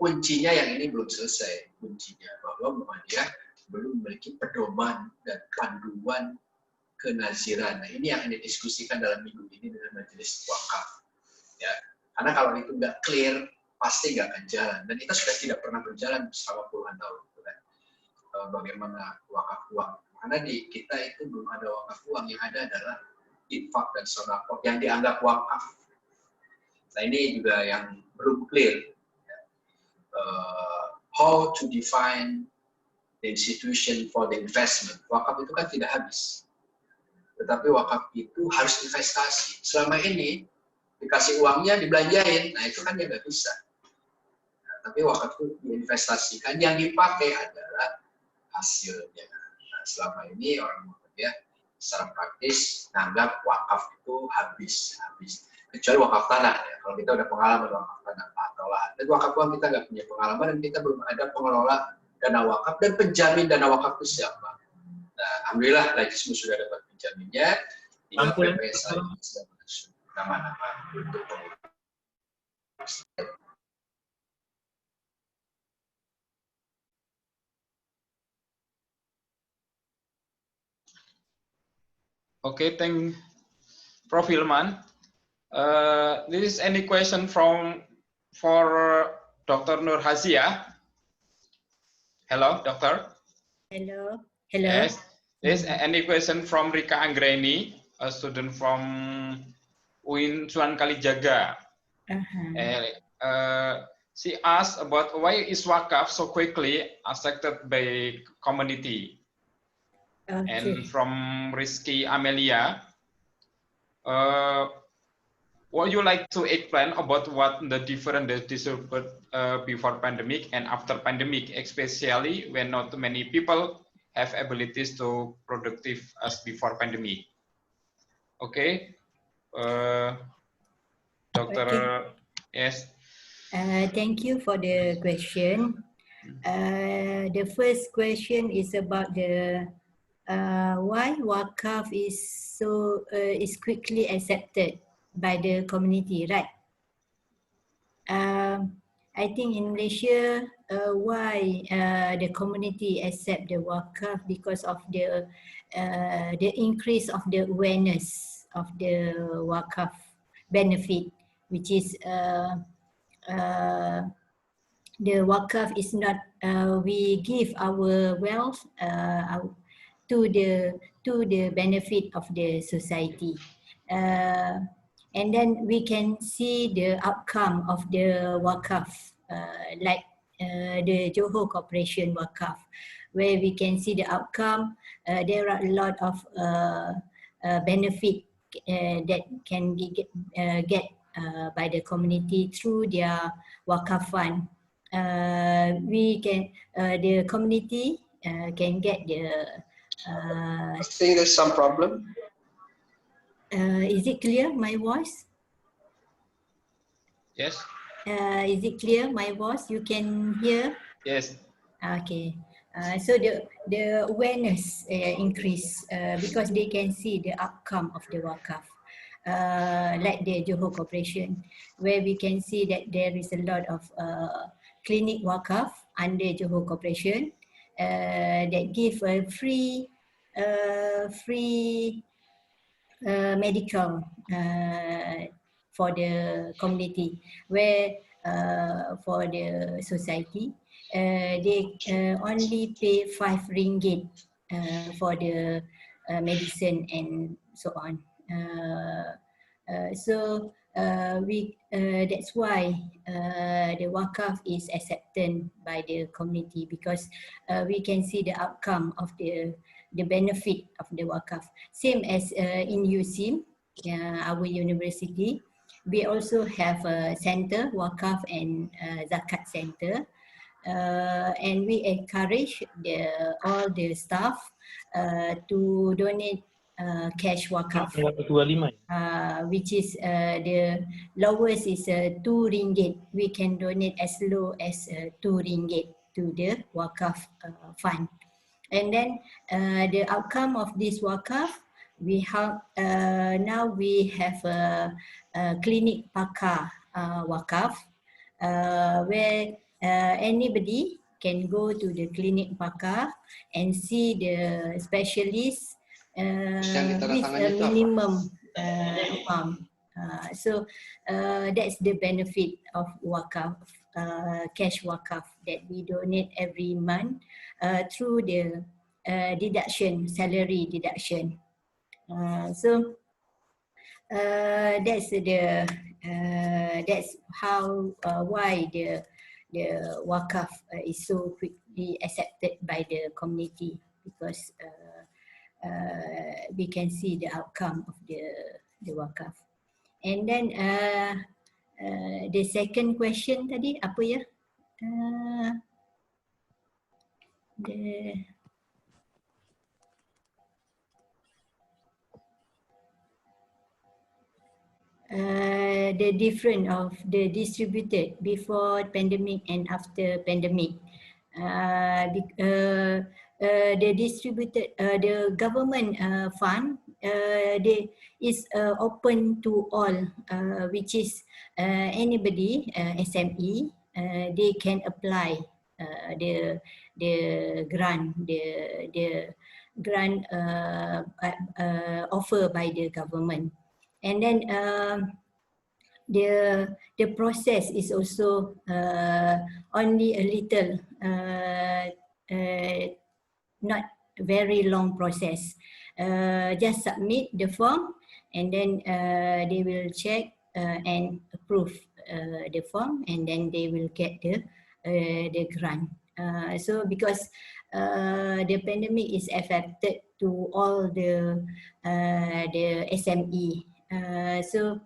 kuncinya yang ini belum selesai. Kuncinya bahwa Muhammadiyah belum memiliki pedoman dan panduan kenaziran. Nah, ini yang didiskusikan dalam minggu ini dengan majelis wakaf. Ya, karena kalau itu nggak clear, pasti nggak akan jalan. Dan kita sudah tidak pernah berjalan selama puluhan tahun. Kan? Bagaimana wakaf uang? Karena di kita itu belum ada wakaf uang, yang ada adalah infak dan sedekah yang dianggap wakaf. Nah, ini juga yang belum clear. How to define the institution for the investment. Wakaf itu kan tidak habis. Tetapi wakaf itu harus investasi. Selama ini dikasih uangnya dibelanjain, nah itu kan dia nggak bisa. Nah, tapi wakaf itu diinvestasikan, yang dipakai adalah hasilnya. Nah, selama ini orang Muhammadiyah secara praktis menganggap wakaf itu habis. Kecuali wakaf tanah ya. Kalau kita udah pengalaman wakaf tanah atau lahan. Dan wakaf uang kita nggak punya pengalaman dan kita belum ada pengelola dana wakaf dan penjamin dana wakaf itu siapa. Nah, alhamdulillah Lajismu sudah dapat penjaminnya. Tinggal PPSA ini sudah masuk nama-nama untuk pengurus. Okay, thank Prof. Hilman. This is any question for Dr. Nur Hazia? Hello, Doctor. Hello. Yes. Is any question from Rika Anggreni, a student from UIN Sunan Kalijaga? She asked about why is wakaf so quickly accepted by community. Okay. And from Rizky Amelia, would you like to explain about what the difference before pandemic and after pandemic, especially when not many people have abilities to productive as before pandemic? Okay, Dr. Okay. Yes. Thank you for the question. The first question is about the why wakaf is quickly accepted by the community, right? I think in Malaysia, why the community accept the wakaf because of the increase of the awareness of the wakaf benefit, which is the wakaf is not we give our wealth to the benefit of the society, and then we can see the outcome of the wakaf, like the Johor Corporation wakaf, where we can see the outcome. There are a lot of benefit that can get by the community through their wakaf fund. We can the community can get the. I think there's some problem. Is it clear, my voice? Yes. Is it clear, my voice? You can hear? Yes. Okay. So the awareness increase because they can see the outcome of the wakaf, like the Johor Corporation, where we can see that there is a lot of clinic wakaf under Johor Corporation that give a free medical for the community, where for the society they only pay 5 ringgit for the medicine and so on. So that's why the wakaf is accepted by the community, because we can see the outcome of the benefit of the wakaf. Same as in USIM, our university, we also have a center, wakaf and zakat center, and we encourage all the staff to donate cash wakaf, which is the lowest is 2 ringgit. We can donate as low as 2 ringgit to the wakaf fund. And then the outcome of this wakaf, we have now we have a clinic pakar wakaf, where anybody can go to the clinic pakar and see the specialist with a minimum amount. So that's the benefit of wakaf, cash wakaf that we donate every month through the deduction, salary deduction. So that's how why the wakaf is so quickly accepted by the community, because we can see the outcome of the wakaf. And then the second question tadi apa ya? The difference of the distributed before pandemic and after pandemic. The distributed, the government fund, they is open to all, which is anybody, SME, they can apply the grant, the grant offered by the government. And then the process is also only a little, not very long process. Just submit the form, and then they will check and approve the form, and then they will get the grant. So because the pandemic is affected to all the SME. So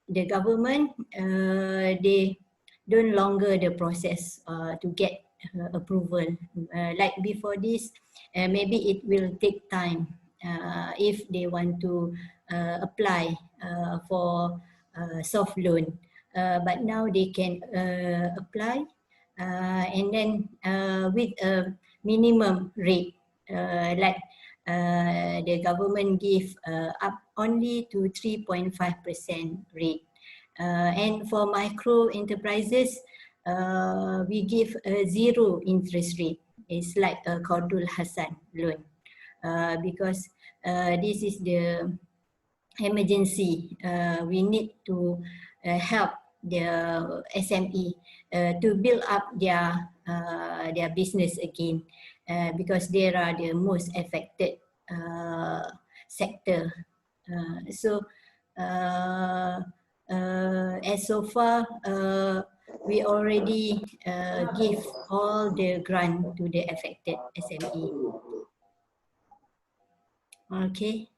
the government, they don't longer the process to get approval. Like before this, maybe it will take time if they want to apply for soft loan. But now they can apply and then with a minimum rate, like the government give up only to 3.5% rate. And for micro enterprises, we give a 0 interest rate. It's like a Qardul Hasan loan, because this is the emergency. We need to help the SME to build up their business again, because they are the most affected sector. So as so far, we already give all the grant to the affected SME. Okay,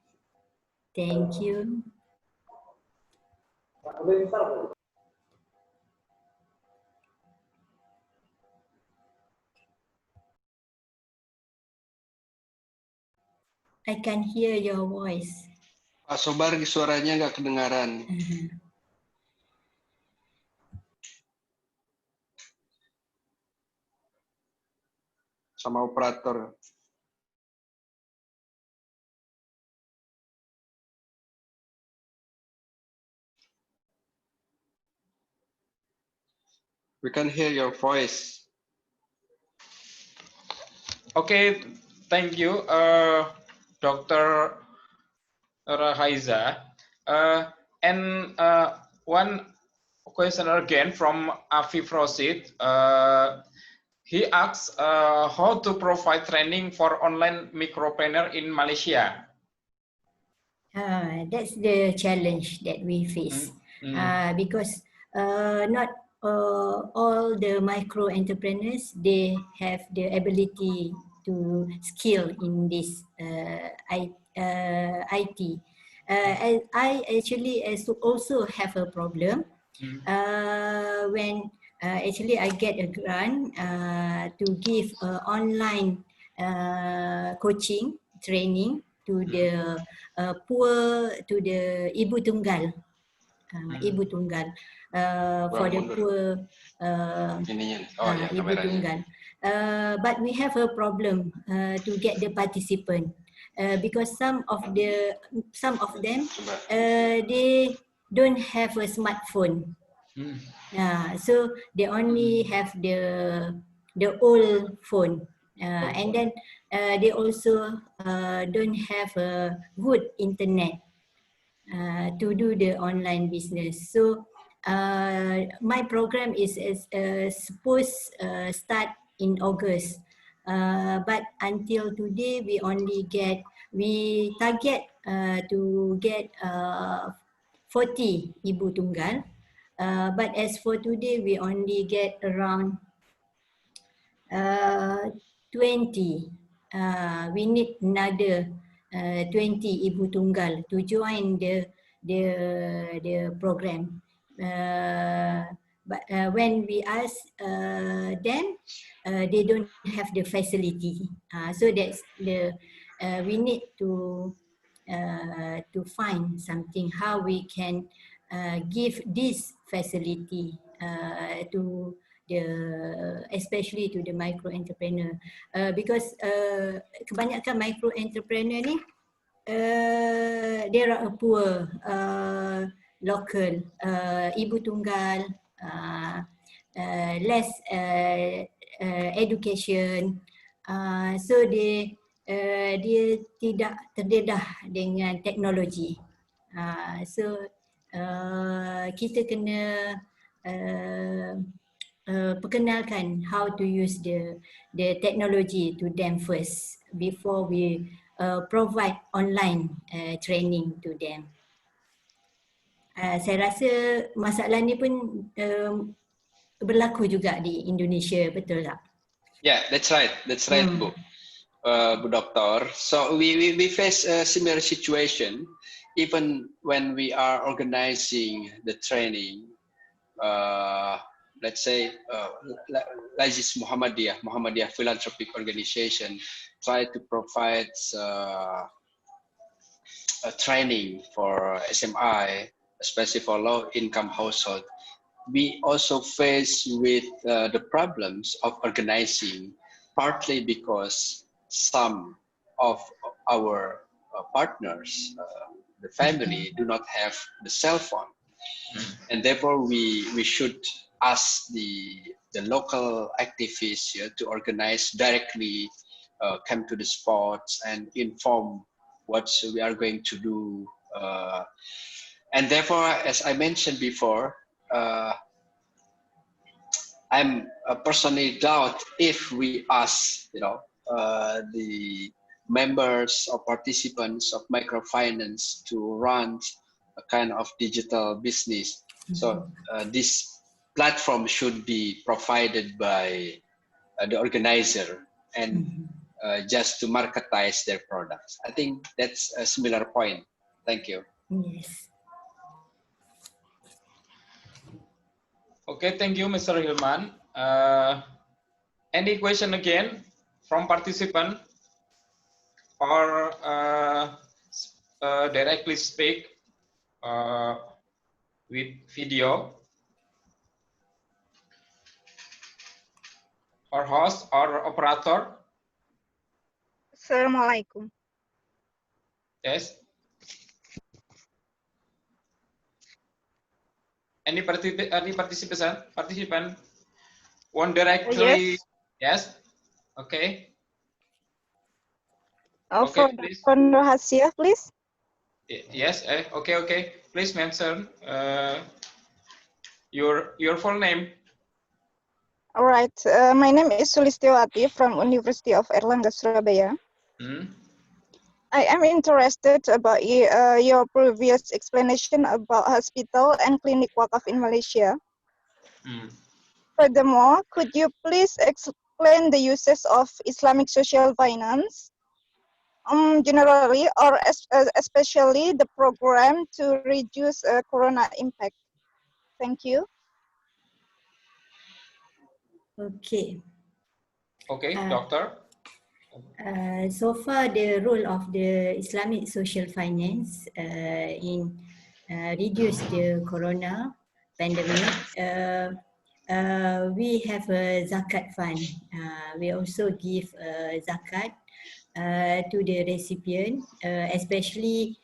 thank you. I can hear your voice. Pak Sobar, suaranya nggak kedengaran. Sama operator. We can hear your voice. Okay, thank you, Dr. Rahaiza. And one question again from Afif Rosid. He asks how to provide training for online micropreneur in Malaysia. That's the challenge that we face, because not all the micro entrepreneurs, they have the ability to skill in this IT. I actually also have a problem when actually I get a grant to give online coaching training to the poor, to the ibu tunggal, ibu tunggal, for the poor ibu tunggal. But we have a problem to get the participant because some of them they don't have a smartphone. So they only have the old phone, and then they also don't have a good internet to do the online business. So my program is supposed start in August, but until today we target to get 40 ibu tunggal, but as for today we only get around 20. We need another 20 ibu tunggal to join the program. But when we ask them, they don't have the facility. So that's the we need to find something how we can give this facility to the especially to the micro entrepreneur, because kebanyakan micro entrepreneur ni they are a poor local ibu tunggal, less education, so dia tidak terdedah dengan teknologi. So kita kena perkenalkan how to use the technology to them first before we provide online training to them. Saya rasa masalah ni pun berlaku juga di Indonesia, betul tak? Yeah, that's right, Bu. Bu Doctor. So we face a similar situation even when we are organizing the training. Let's say Lajis Muhammadiyah Philanthropic Organization try to provide a training for SMI, especially for low-income household. We also face with the problems of organizing, partly because some of our partners, the family, do not have the cell phone. And therefore we should ask the local activists here to organize directly, come to the spots and inform what we are going to do. And therefore, as I mentioned before, I'm personally doubt if we ask, the members or participants of microfinance to run a kind of digital business. So this platform should be provided by the organizer and just to marketize their products. I think that's a similar point. Thank you. Yes. Okay, thank you, Mr. Hilman. Any question again from participant or directly speak with video? Or host or operator? Assalamualaikum. Yes. Any participant want directly? Yes. Okay. For Dr. Nurhasia, please. Yes. Okay. Please mention your full name. All right. My name is Sulistiawati from University of Erlangga, Surabaya. I am interested about your previous explanation about hospital and clinic wakaf in Malaysia. Furthermore, could you please explain the uses of Islamic social finance, generally or especially the program to reduce corona impact? Thank you. Okay. Okay, doctor. So far, the role of the Islamic social finance in reduce the corona pandemic, we have a zakat fund. We also give zakat to the recipient, especially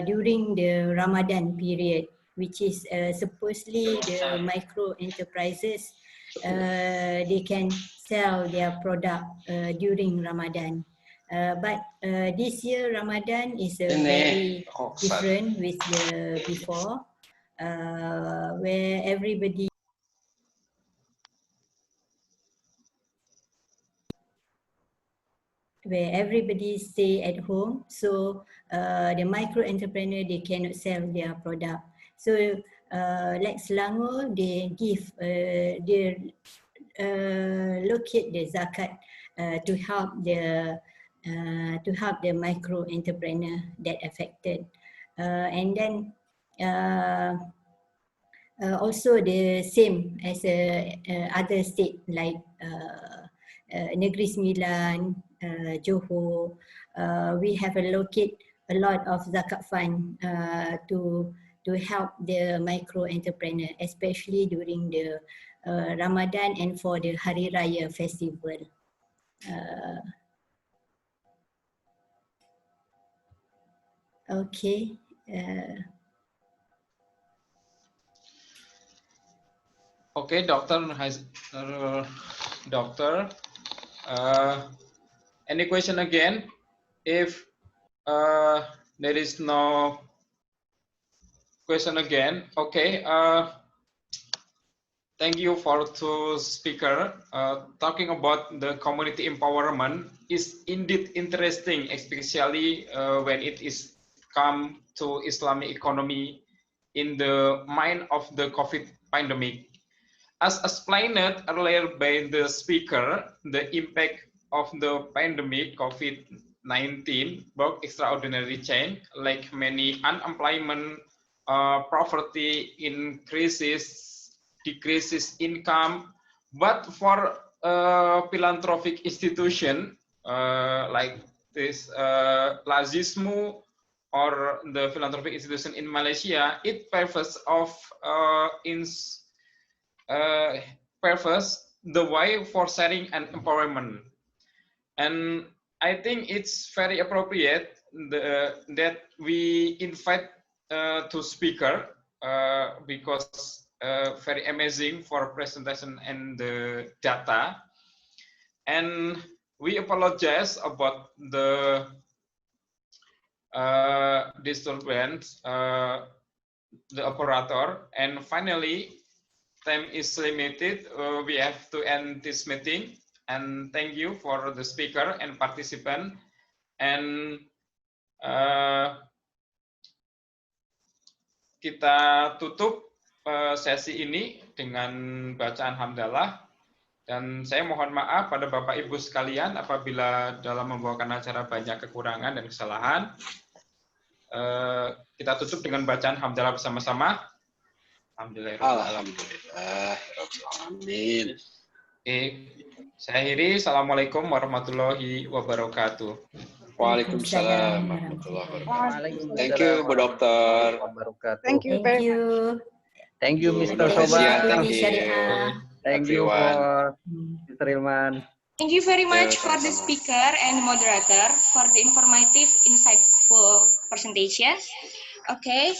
during the Ramadan period. which is supposedly the micro enterprises, they can sell their product during Ramadan. But this year Ramadan is very different with the before, where everybody stay at home, so the micro entrepreneur, they cannot sell their product. So like Selangor, they give they locate the zakat to help the micro entrepreneur that affected, and then also the same as other state like Negeri Sembilan, Johor, we have allocate a lot of zakat fund to help the micro entrepreneur, especially during the Ramadan and for the Hari Raya festival. Okay. Okay, Doctor. Any question again? If there is no question again, okay. Thank you for two speaker. Talking about the community empowerment is indeed interesting, especially when it is come to Islamic economy in the mind of the COVID pandemic. As explained earlier by the speaker, the impact of the pandemic COVID-19 brought extraordinary change, like many unemployment, poverty increases, decreases income. But for philanthropic institution like this Lazismu or the philanthropic institution in Malaysia, it purpose of purpose the way for sharing and empowerment. And I think it's very appropriate that we invite two speaker because very amazing for presentation and the data. And we apologize about the disturbance, the operator. And finally, time is limited. We have to end this meeting. And thank you for the speaker and participant. And kita tutup sesi ini dengan bacaan hamdalah. Dan saya mohon maaf pada Bapak Ibu sekalian apabila dalam membawakan acara banyak kekurangan dan kesalahan. Kita tutup dengan bacaan hamdalah bersama-sama. Alhamdulillah. Amin. Oke, saya akhiri. Assalamualaikum warahmatullahi wabarakatuh. Waalaikumsalam warahmatullahi wabarakatuh. Thank you, Bu Dokter. Thank you very much. Thank you, Mr. Sobat. Thank you for Mr. Ilman. Thank you very much for the speaker and moderator for the informative, insightful presentation. Okay,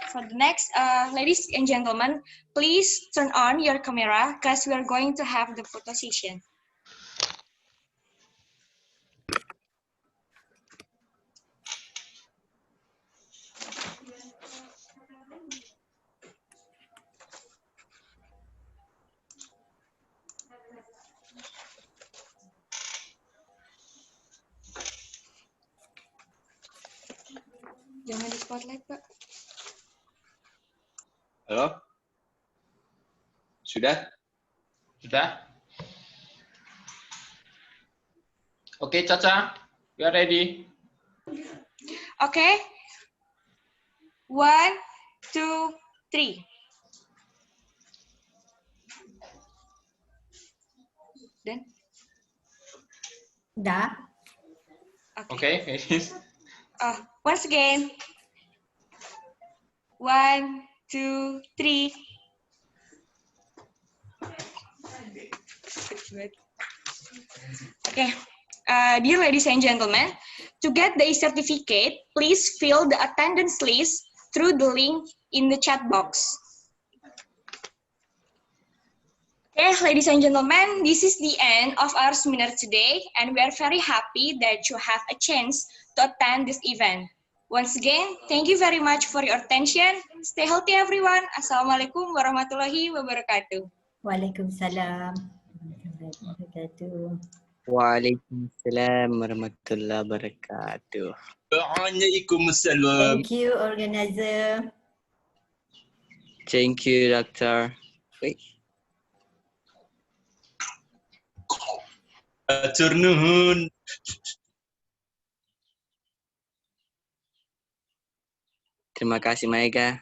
for the next, ladies and gentlemen, please turn on your camera because we are going to have the photo session. Jangan di spotlight, Pak. Halo? Sudah? Sudah? Oke, Caca, we are ready. Okay. 1, 2, 3. Then? Dah. Okay, finish. Once again. 1, 2, 3. Okay. Dear ladies and gentlemen, to get the certificate, please fill the attendance list through the link in the chat box. Okay, ladies and gentlemen, this is the end of our seminar today, and we are very happy that you have a chance to attend this event. Once again, thank you very much for your attention. Stay healthy, everyone. Assalamualaikum warahmatullahi wabarakatuh. Waalaikumsalam warahmatullahi wabarakatuh. Waalaikumsalam warahmatullahi wabarakatuh. Thank you, organizer. Thank you, Doctor. Wait. Atur nuhun. Terima kasih, Maika.